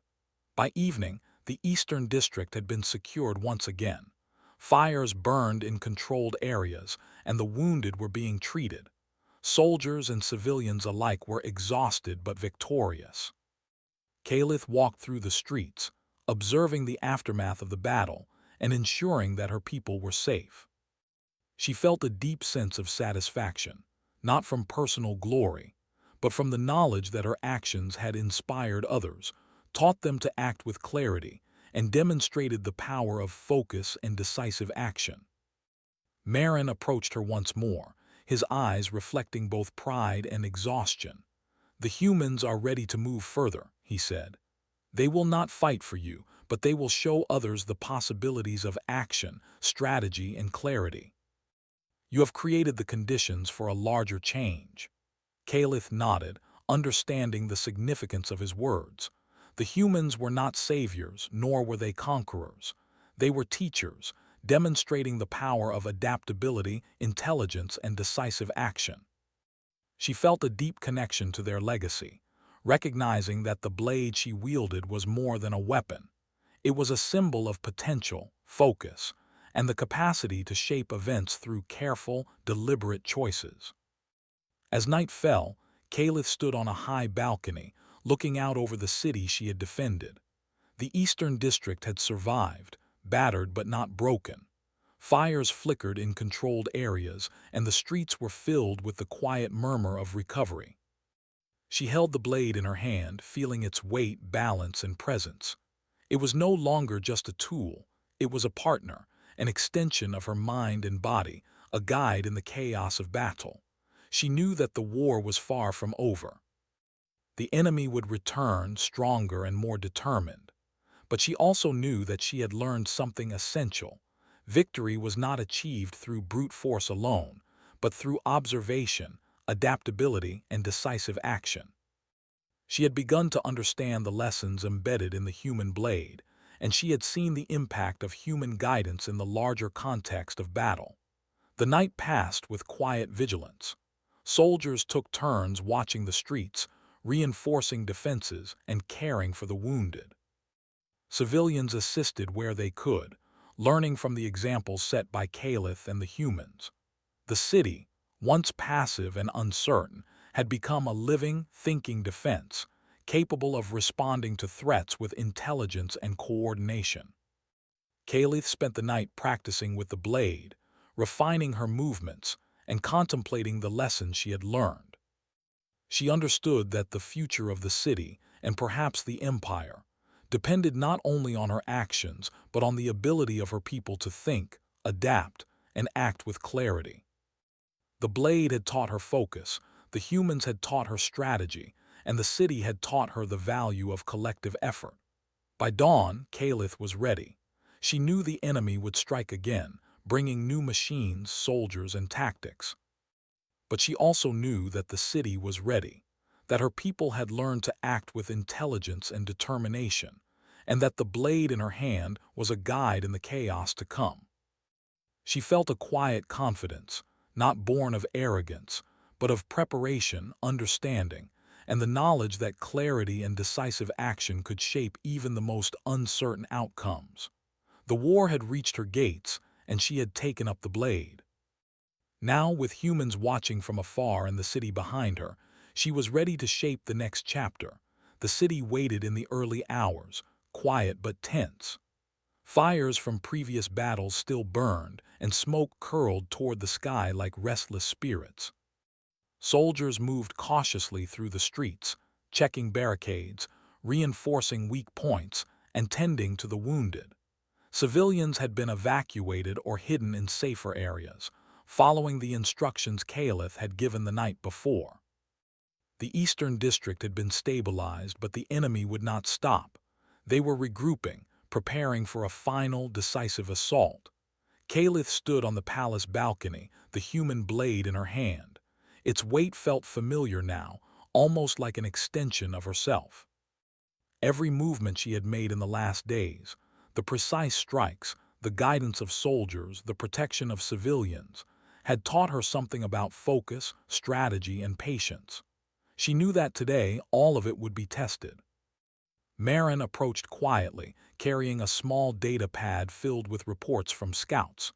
A: By evening, the eastern district had been secured once again. Fires burned in controlled areas, and the wounded were being treated. Soldiers and civilians alike were exhausted but victorious. Kalith walked through the streets, observing the aftermath of the battle and ensuring that her people were safe. She felt a deep sense of satisfaction, not from personal glory, but from the knowledge that her actions had inspired others, taught them to act with clarity, and demonstrated the power of focus and decisive action. Marin approached her once more, his eyes reflecting both pride and exhaustion. "The humans are ready to move further," he said. "They will not fight for you, but they will show others the possibilities of action, strategy, and clarity. You have created the conditions for a larger change." Kalith nodded, understanding the significance of his words. The humans were not saviors, nor were they conquerors. They were teachers, demonstrating the power of adaptability, intelligence, and decisive action. She felt a deep connection to their legacy, recognizing that the blade she wielded was more than a weapon. It was a symbol of potential, focus, and the capacity to shape events through careful, deliberate choices. As night fell, Kalith stood on a high balcony, looking out over the city she had defended. The eastern district had survived, battered but not broken. Fires flickered in controlled areas, and the streets were filled with the quiet murmur of recovery. She held the blade in her hand, feeling its weight, balance, and presence. It was no longer just a tool, it was a partner, an extension of her mind and body, a guide in the chaos of battle. She knew that the war was far from over. The enemy would return stronger and more determined. But she also knew that she had learned something essential. Victory was not achieved through brute force alone, but through observation, adaptability, and decisive action. She had begun to understand the lessons embedded in the human blade, and she had seen the impact of human guidance in the larger context of battle. The night passed with quiet vigilance. Soldiers took turns watching the streets, reinforcing defenses and caring for the wounded. Civilians assisted where they could, learning from the examples set by Caliph and the humans. The city, once passive and uncertain, had become a living, thinking defense, capable of responding to threats with intelligence and coordination. Caliph spent the night practicing with the blade, refining her movements, and contemplating the lessons she had learned. She understood that the future of the city, and perhaps the empire, depended not only on her actions but on the ability of her people to think, adapt, and act with clarity. The blade had taught her focus, the humans had taught her strategy, and the city had taught her the value of collective effort. By dawn, Caliph was ready. She knew the enemy would strike again, bringing new machines, soldiers, and tactics. But she also knew that the city was ready, that her people had learned to act with intelligence and determination, and that the blade in her hand was a guide in the chaos to come. She felt a quiet confidence, not born of arrogance, but of preparation, understanding, and the knowledge that clarity and decisive action could shape even the most uncertain outcomes. The war had reached her gates, and she had taken up the blade. Now, with humans watching from afar and the city behind her, she was ready to shape the next chapter. The city waited in the early hours, quiet but tense. Fires from previous battles still burned, and smoke curled toward the sky like restless spirits. Soldiers moved cautiously through the streets, checking barricades, reinforcing weak points, and tending to the wounded. Civilians had been evacuated or hidden in safer areas, following the instructions Caliph had given the night before. The eastern district had been stabilized, but the enemy would not stop. They were regrouping, preparing for a final, decisive assault. Caliph stood on the palace balcony, the human blade in her hand. Its weight felt familiar now, almost like an extension of herself. Every movement she had made in the last days, the precise strikes, the guidance of soldiers, the protection of civilians, had taught her something about focus, strategy, and patience. She knew that today all of it would be tested. Marin approached quietly, carrying a small data pad filled with reports from scouts.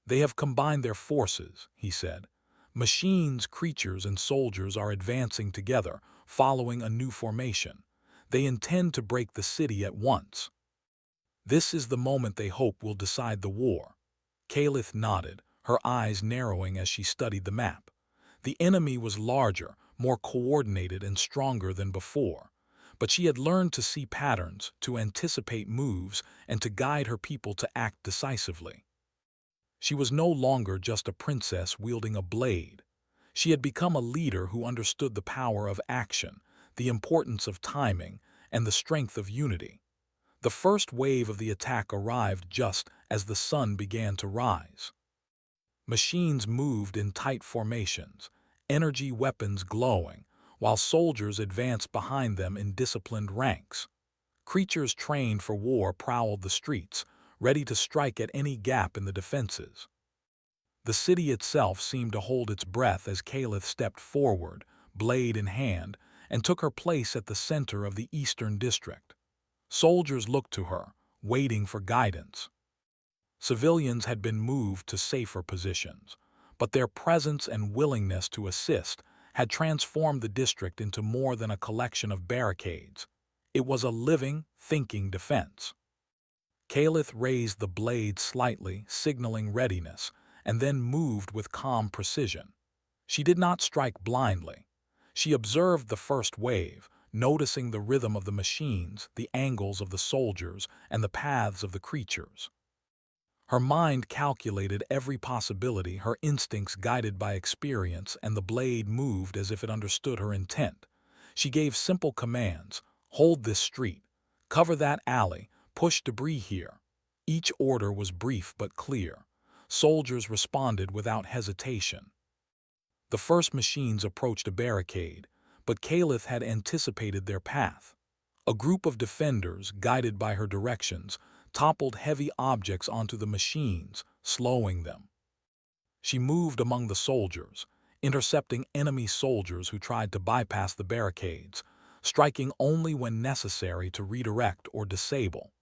A: "They have combined their forces," he said. "Machines, creatures, and soldiers are advancing together, following a new formation. They intend to break the city at once. This is the moment they hope will decide the war." Caliph nodded, her eyes narrowing as she studied the map. The enemy was larger, more coordinated, and stronger than before. But she had learned to see patterns, to anticipate moves, and to guide her people to act decisively. She was no longer just a princess wielding a blade. She had become a leader who understood the power of action, the importance of timing, and the strength of unity. The first wave of the attack arrived just as the sun began to rise. Machines moved in tight formations, energy weapons glowing, while soldiers advanced behind them in disciplined ranks. Creatures trained for war prowled the streets, ready to strike at any gap in the defenses. The city itself seemed to hold its breath as Caliph stepped forward, blade in hand, and took her place at the center of the eastern district. Soldiers looked to her, waiting for guidance. Civilians had been moved to safer positions, but their presence and willingness to assist had transformed the district into more than a collection of barricades. It was a living, thinking defense. Caliph raised the blade slightly, signaling readiness, and then moved with calm precision. She did not strike blindly. She observed the first wave, noticing the rhythm of the machines, the angles of the soldiers, and the paths of the creatures. Her mind calculated every possibility, her instincts guided by experience, and the blade moved as if it understood her intent. She gave simple commands: hold this street, cover that alley, push debris here. Each order was brief but clear. Soldiers responded without hesitation. The first machines approached a barricade, but Caliph had anticipated their path. A group of defenders, guided by her directions, toppled heavy objects onto the machines, slowing them. She moved among the soldiers, intercepting enemy soldiers who tried to bypass the barricades, striking only when necessary to redirect or disable.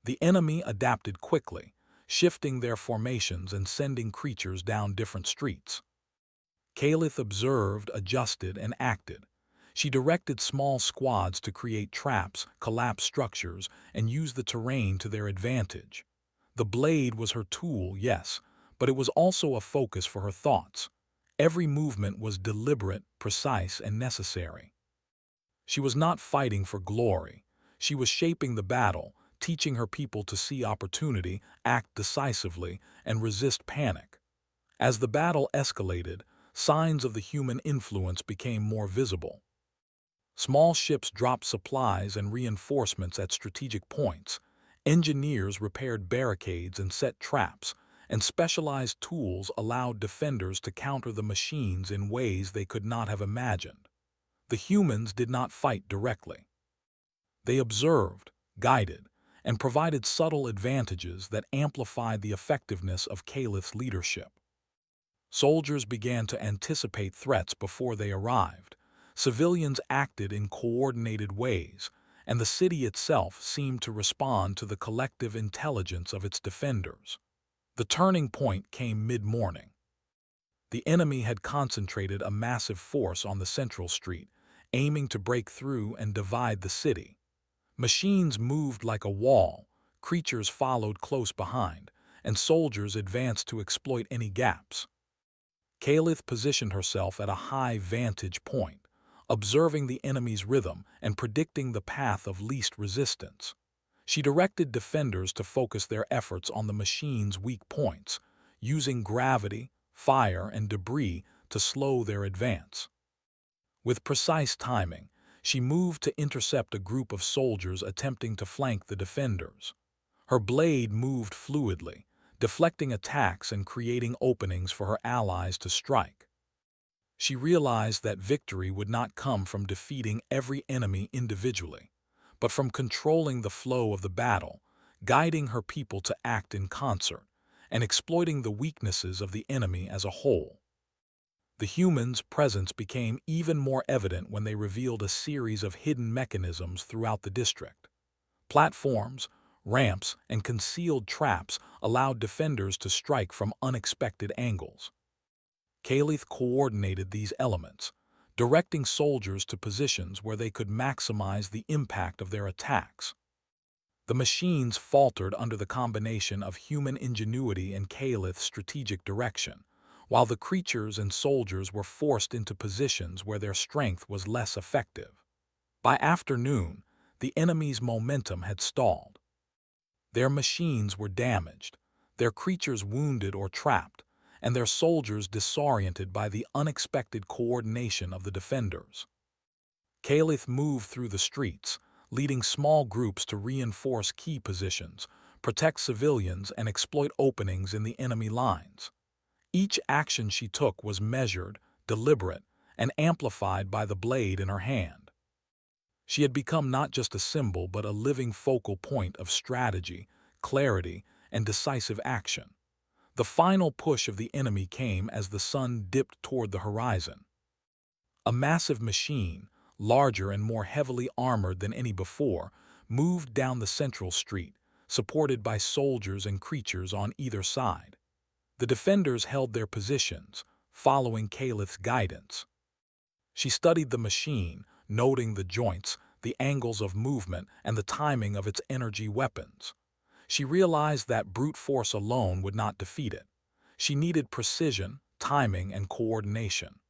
A: The enemy adapted quickly, shifting their formations and sending creatures down different streets. Caliph observed, adjusted, and acted. She directed small squads to create traps, collapse structures, and use the terrain to their advantage. The blade was her tool, yes, but it was also a focus for her thoughts. Every movement was deliberate, precise, and necessary. She was not fighting for glory. She was shaping the battle, teaching her people to see opportunity, act decisively, and resist panic. As the battle escalated, signs of the human influence became more visible. Small ships dropped supplies and reinforcements at strategic points. Engineers repaired barricades and set traps, and specialized tools allowed defenders to counter the machines in ways they could not have imagined. The humans did not fight directly. They observed, guided, and provided subtle advantages that amplified the effectiveness of Caliph's leadership. Soldiers began to anticipate threats before they arrived. Civilians acted in coordinated ways, and the city itself seemed to respond to the collective intelligence of its defenders. The turning point came mid-morning. The enemy had concentrated a massive force on the central street, aiming to break through and divide the city. Machines moved like a wall, creatures followed close behind, and soldiers advanced to exploit any gaps. Caliph positioned herself at a high vantage point, observing the enemy's rhythm and predicting the path of least resistance. She directed defenders to focus their efforts on the machine's weak points, using gravity, fire, and debris to slow their advance. With precise timing, she moved to intercept a group of soldiers attempting to flank the defenders. Her blade moved fluidly, deflecting attacks and creating openings for her allies to strike. She realized that victory would not come from defeating every enemy individually, but from controlling the flow of the battle, guiding her people to act in concert, and exploiting the weaknesses of the enemy as a whole. The humans' presence became even more evident when they revealed a series of hidden mechanisms throughout the district. Platforms, ramps, and concealed traps allowed defenders to strike from unexpected angles. Caliph coordinated these elements, directing soldiers to positions where they could maximize the impact of their attacks. The machines faltered under the combination of human ingenuity and Caliph's strategic direction, while the creatures and soldiers were forced into positions where their strength was less effective. By afternoon, the enemy's momentum had stalled. Their machines were damaged, their creatures wounded or trapped, and their soldiers disoriented by the unexpected coordination of the defenders. Caliph moved through the streets, leading small groups to reinforce key positions, protect civilians, and exploit openings in the enemy lines. Each action she took was measured, deliberate, and amplified by the blade in her hand. She had become not just a symbol but a living focal point of strategy, clarity, and decisive action. The final push of the enemy came as the sun dipped toward the horizon. A massive machine, larger and more heavily armored than any before, moved down the central street, supported by soldiers and creatures on either side. The defenders held their positions, following Caliph's guidance. She studied the machine, noting the joints, the angles of movement, and the timing of its energy weapons. She realized that brute force alone would not defeat it. She needed precision, timing, and coordination.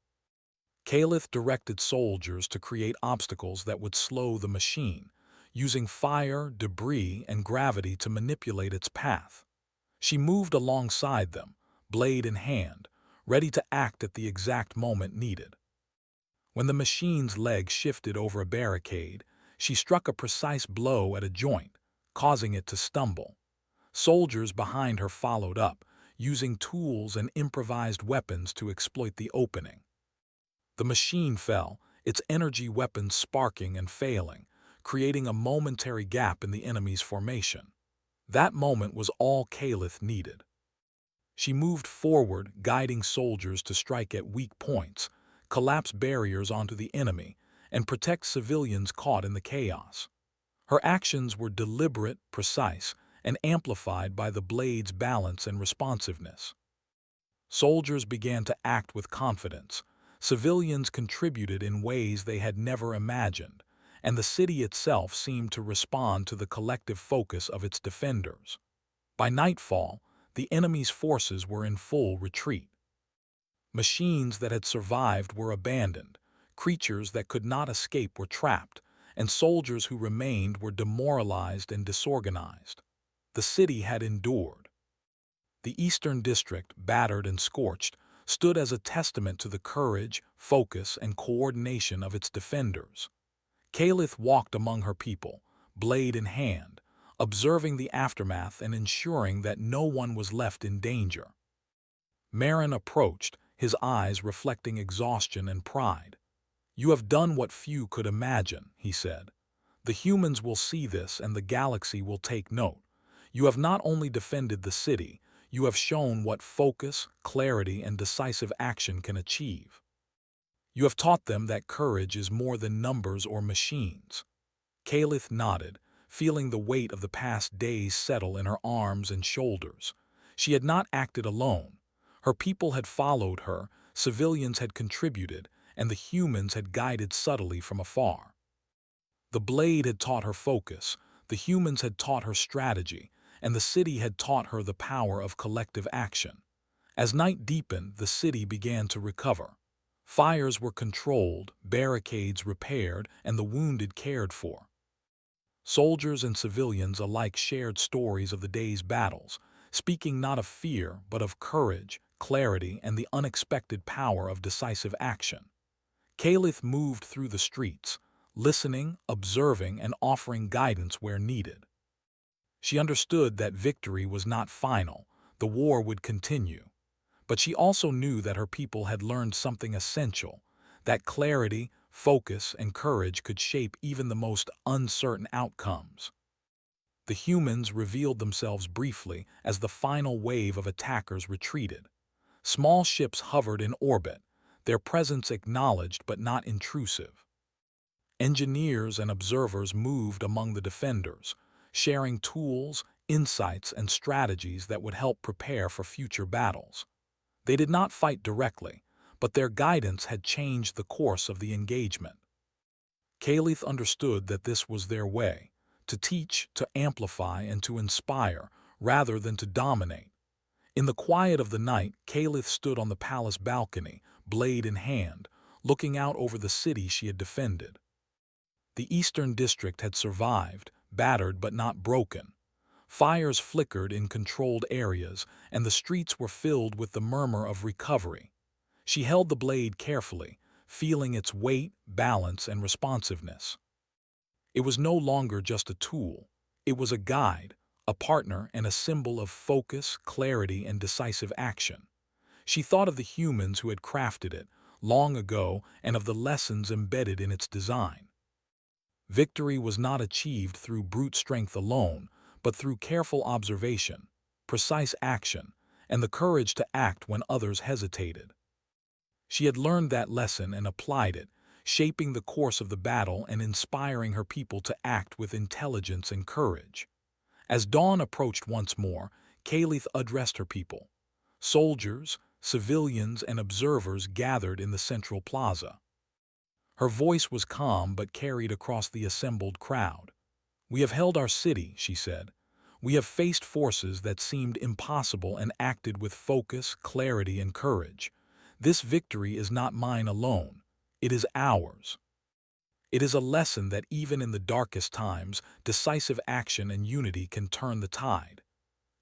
A: Caliph directed soldiers to create obstacles that would slow the machine, using fire, debris, and gravity to manipulate its path. She moved alongside them, blade in hand, ready to act at the exact moment needed. When the machine's leg shifted over a barricade, she struck a precise blow at a joint, causing it to stumble. Soldiers behind her followed up, using tools and improvised weapons to exploit the opening. The machine fell, its energy weapons sparking and failing, creating a momentary gap in the enemy's formation. That moment was all Kalith needed. She moved forward, guiding soldiers to strike at weak points, collapse barriers onto the enemy, and protect civilians caught in the chaos. Her actions were deliberate, precise, and amplified by the blade's balance and responsiveness. Soldiers began to act with confidence, civilians contributed in ways they had never imagined, and the city itself seemed to respond to the collective focus of its defenders. By nightfall, the enemy's forces were in full retreat. Machines that had survived were abandoned, creatures that could not escape were trapped, and soldiers who remained were demoralized and disorganized. The city had endured. The Eastern District, battered and scorched, stood as a testament to the courage, focus, and coordination of its defenders. Kalith walked among her people, blade in hand, observing the aftermath and ensuring that no one was left in danger. Marin approached, his eyes reflecting exhaustion and pride. "You have done what few could imagine," he said. "The humans will see this and the galaxy will take note. You have not only defended the city, you have shown what focus, clarity, and decisive action can achieve. You have taught them that courage is more than numbers or machines." Kalith nodded, feeling the weight of the past days settle in her arms and shoulders. She had not acted alone. Her people had followed her, civilians had contributed, and the humans had guided subtly from afar. The blade had taught her focus, the humans had taught her strategy, and the city had taught her the power of collective action. As night deepened, the city began to recover. Fires were controlled, barricades repaired, and the wounded cared for. Soldiers and civilians alike shared stories of the day's battles, speaking not of fear but of courage, clarity, and the unexpected power of decisive action. Kalith moved through the streets, listening, observing, and offering guidance where needed. She understood that victory was not final, the war would continue. But she also knew that her people had learned something essential, that clarity, focus, and courage could shape even the most uncertain outcomes. The humans revealed themselves briefly as the final wave of attackers retreated. Small ships hovered in orbit, their presence acknowledged but not intrusive. Engineers and observers moved among the defenders, sharing tools, insights, and strategies that would help prepare for future battles. They did not fight directly, but their guidance had changed the course of the engagement. Kalith understood that this was their way, to teach, to amplify, and to inspire, rather than to dominate. In the quiet of the night, Kalith stood on the palace balcony, blade in hand, looking out over the city she had defended. The Eastern District had survived, battered but not broken. Fires flickered in controlled areas, and the streets were filled with the murmur of recovery. She held the blade carefully, feeling its weight, balance, and responsiveness. It was no longer just a tool. It was a guide, a partner, and a symbol of focus, clarity, and decisive action. She thought of the humans who had crafted it long ago and of the lessons embedded in its design. Victory was not achieved through brute strength alone, but through careful observation, precise action, and the courage to act when others hesitated. She had learned that lesson and applied it, shaping the course of the battle and inspiring her people to act with intelligence and courage. As dawn approached once more, Kalith addressed her people. Soldiers, civilians, and observers gathered in the central plaza. Her voice was calm but carried across the assembled crowd. "We have held our city," she said. "We have faced forces that seemed impossible and acted with focus, clarity, and courage. This victory is not mine alone. It is ours. It is a lesson that even in the darkest times, decisive action and unity can turn the tide."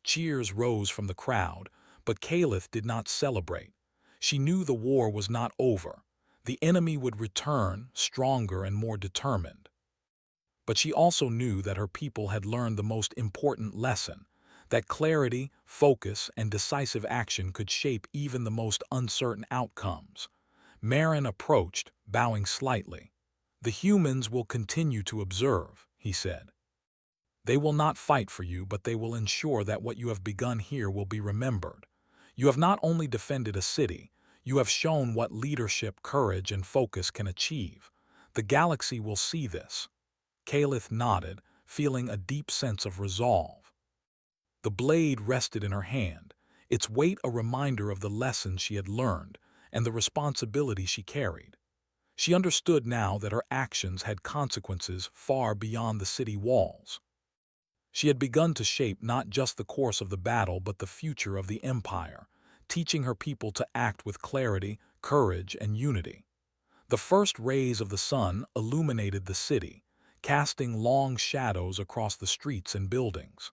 A: Cheers rose from the crowd, but Caliph did not celebrate. She knew the war was not over. The enemy would return, stronger and more determined. But she also knew that her people had learned the most important lesson, that clarity, focus, and decisive action could shape even the most uncertain outcomes. Marin approached, bowing slightly. "The humans will continue to observe," he said. "They will not fight for you, but they will ensure that what you have begun here will be remembered. You have not only defended a city, you have shown what leadership, courage, and focus can achieve. The galaxy will see this." Caliph nodded, feeling a deep sense of resolve. The blade rested in her hand, its weight a reminder of the lessons she had learned and the responsibility she carried. She understood now that her actions had consequences far beyond the city walls. She had begun to shape not just the course of the battle but the future of the empire, teaching her people to act with clarity, courage, and unity. The first rays of the sun illuminated the city, casting long shadows across the streets and buildings.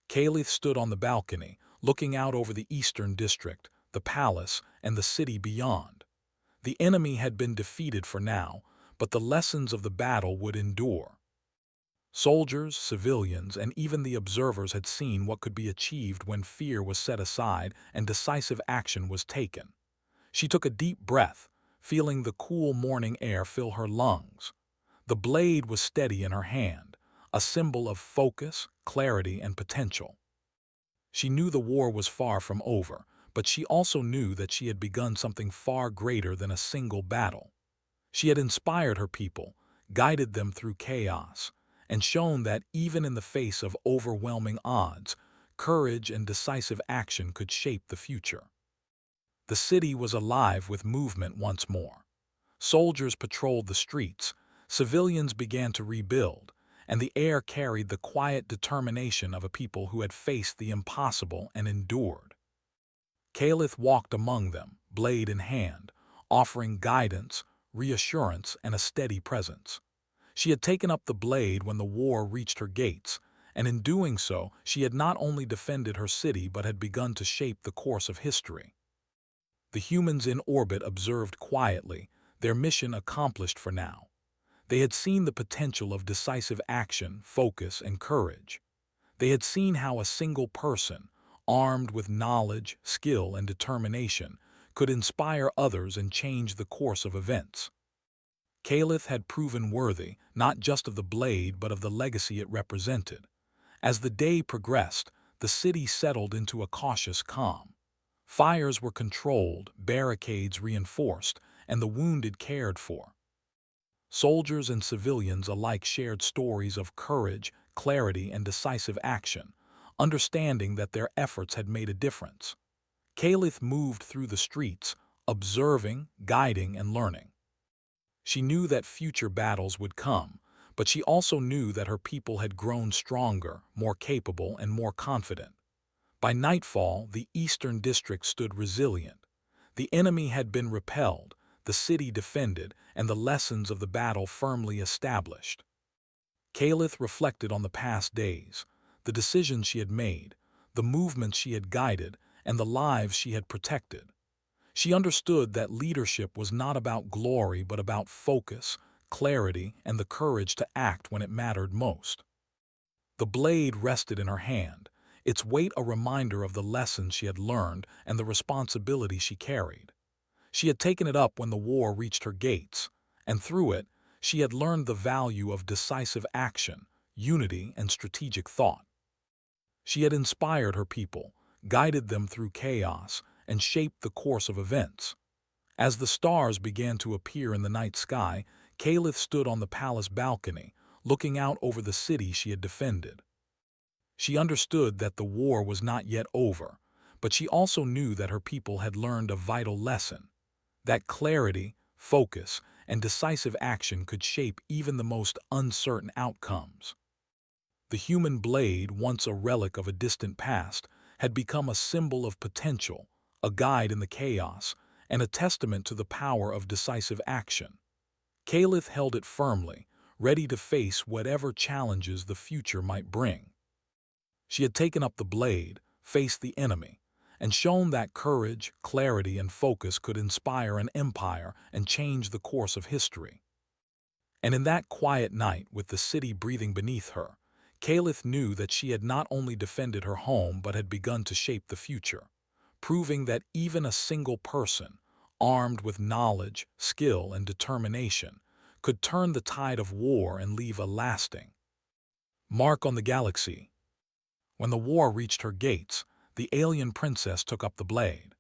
A: Caliph stood on the balcony, looking out over the eastern district, the palace, and the city beyond. The enemy had been defeated for now, but the lessons of the battle would endure. Soldiers, civilians, and even the observers had seen what could be achieved when fear was set aside and decisive action was taken. She took a deep breath, feeling the cool morning air fill her lungs. The blade was steady in her hand, a symbol of focus, clarity, and potential. She knew the war was far from over, but she also knew that she had begun something far greater than a single battle. She had inspired her people, guided them through chaos, and shown that even in the face of overwhelming odds, courage and decisive action could shape the future. The city was alive with movement once more. Soldiers patrolled the streets, civilians began to rebuild, and the air carried the quiet determination of a people who had faced the impossible and endured. Caliph walked among them, blade in hand, offering guidance, reassurance, and a steady presence. She had taken up the blade when the war reached her gates, and in doing so, she had not only defended her city but had begun to shape the course of history. The humans in orbit observed quietly, their mission accomplished for now. They had seen the potential of decisive action, focus, and courage. They had seen how a single person, armed with knowledge, skill, and determination, could inspire others and change the course of events. Caliph had proven worthy, not just of the blade but of the legacy it represented. As the day progressed, the city settled into a cautious calm. Fires were controlled, barricades reinforced, and the wounded cared for. Soldiers and civilians alike shared stories of courage, clarity, and decisive action, understanding that their efforts had made a difference. Caliph moved through the streets, observing, guiding, and learning. She knew that future battles would come, but she also knew that her people had grown stronger, more capable, and more confident. By nightfall, the eastern district stood resilient. The enemy had been repelled, the city defended, and the lessons of the battle firmly established. Caliph reflected on the past days, the decisions she had made, the movements she had guided, and the lives she had protected. She understood that leadership was not about glory but about focus, clarity, and the courage to act when it mattered most. The blade rested in her hand, its weight a reminder of the lessons she had learned and the responsibility she carried. She had taken it up when the war reached her gates, and through it, she had learned the value of decisive action, unity, and strategic thought. She had inspired her people, guided them through chaos, and shaped the course of events. As the stars began to appear in the night sky, Caliph stood on the palace balcony, looking out over the city she had defended. She understood that the war was not yet over, but she also knew that her people had learned a vital lesson, that clarity, focus, and decisive action could shape even the most uncertain outcomes. The human blade, once a relic of a distant past, had become a symbol of potential, a guide in the chaos, and a testament to the power of decisive action. Caliph held it firmly, ready to face whatever challenges the future might bring. She had taken up the blade, faced the enemy, and shown that courage, clarity, and focus could inspire an empire and change the course of history. And in that quiet night, with the city breathing beneath her, Caliph knew that she had not only defended her home but had begun to shape the future, proving that even a single person, armed with knowledge, skill, and determination, could turn the tide of war and leave a lasting mark on the galaxy. When the war reached her gates, the alien princess took up the blade.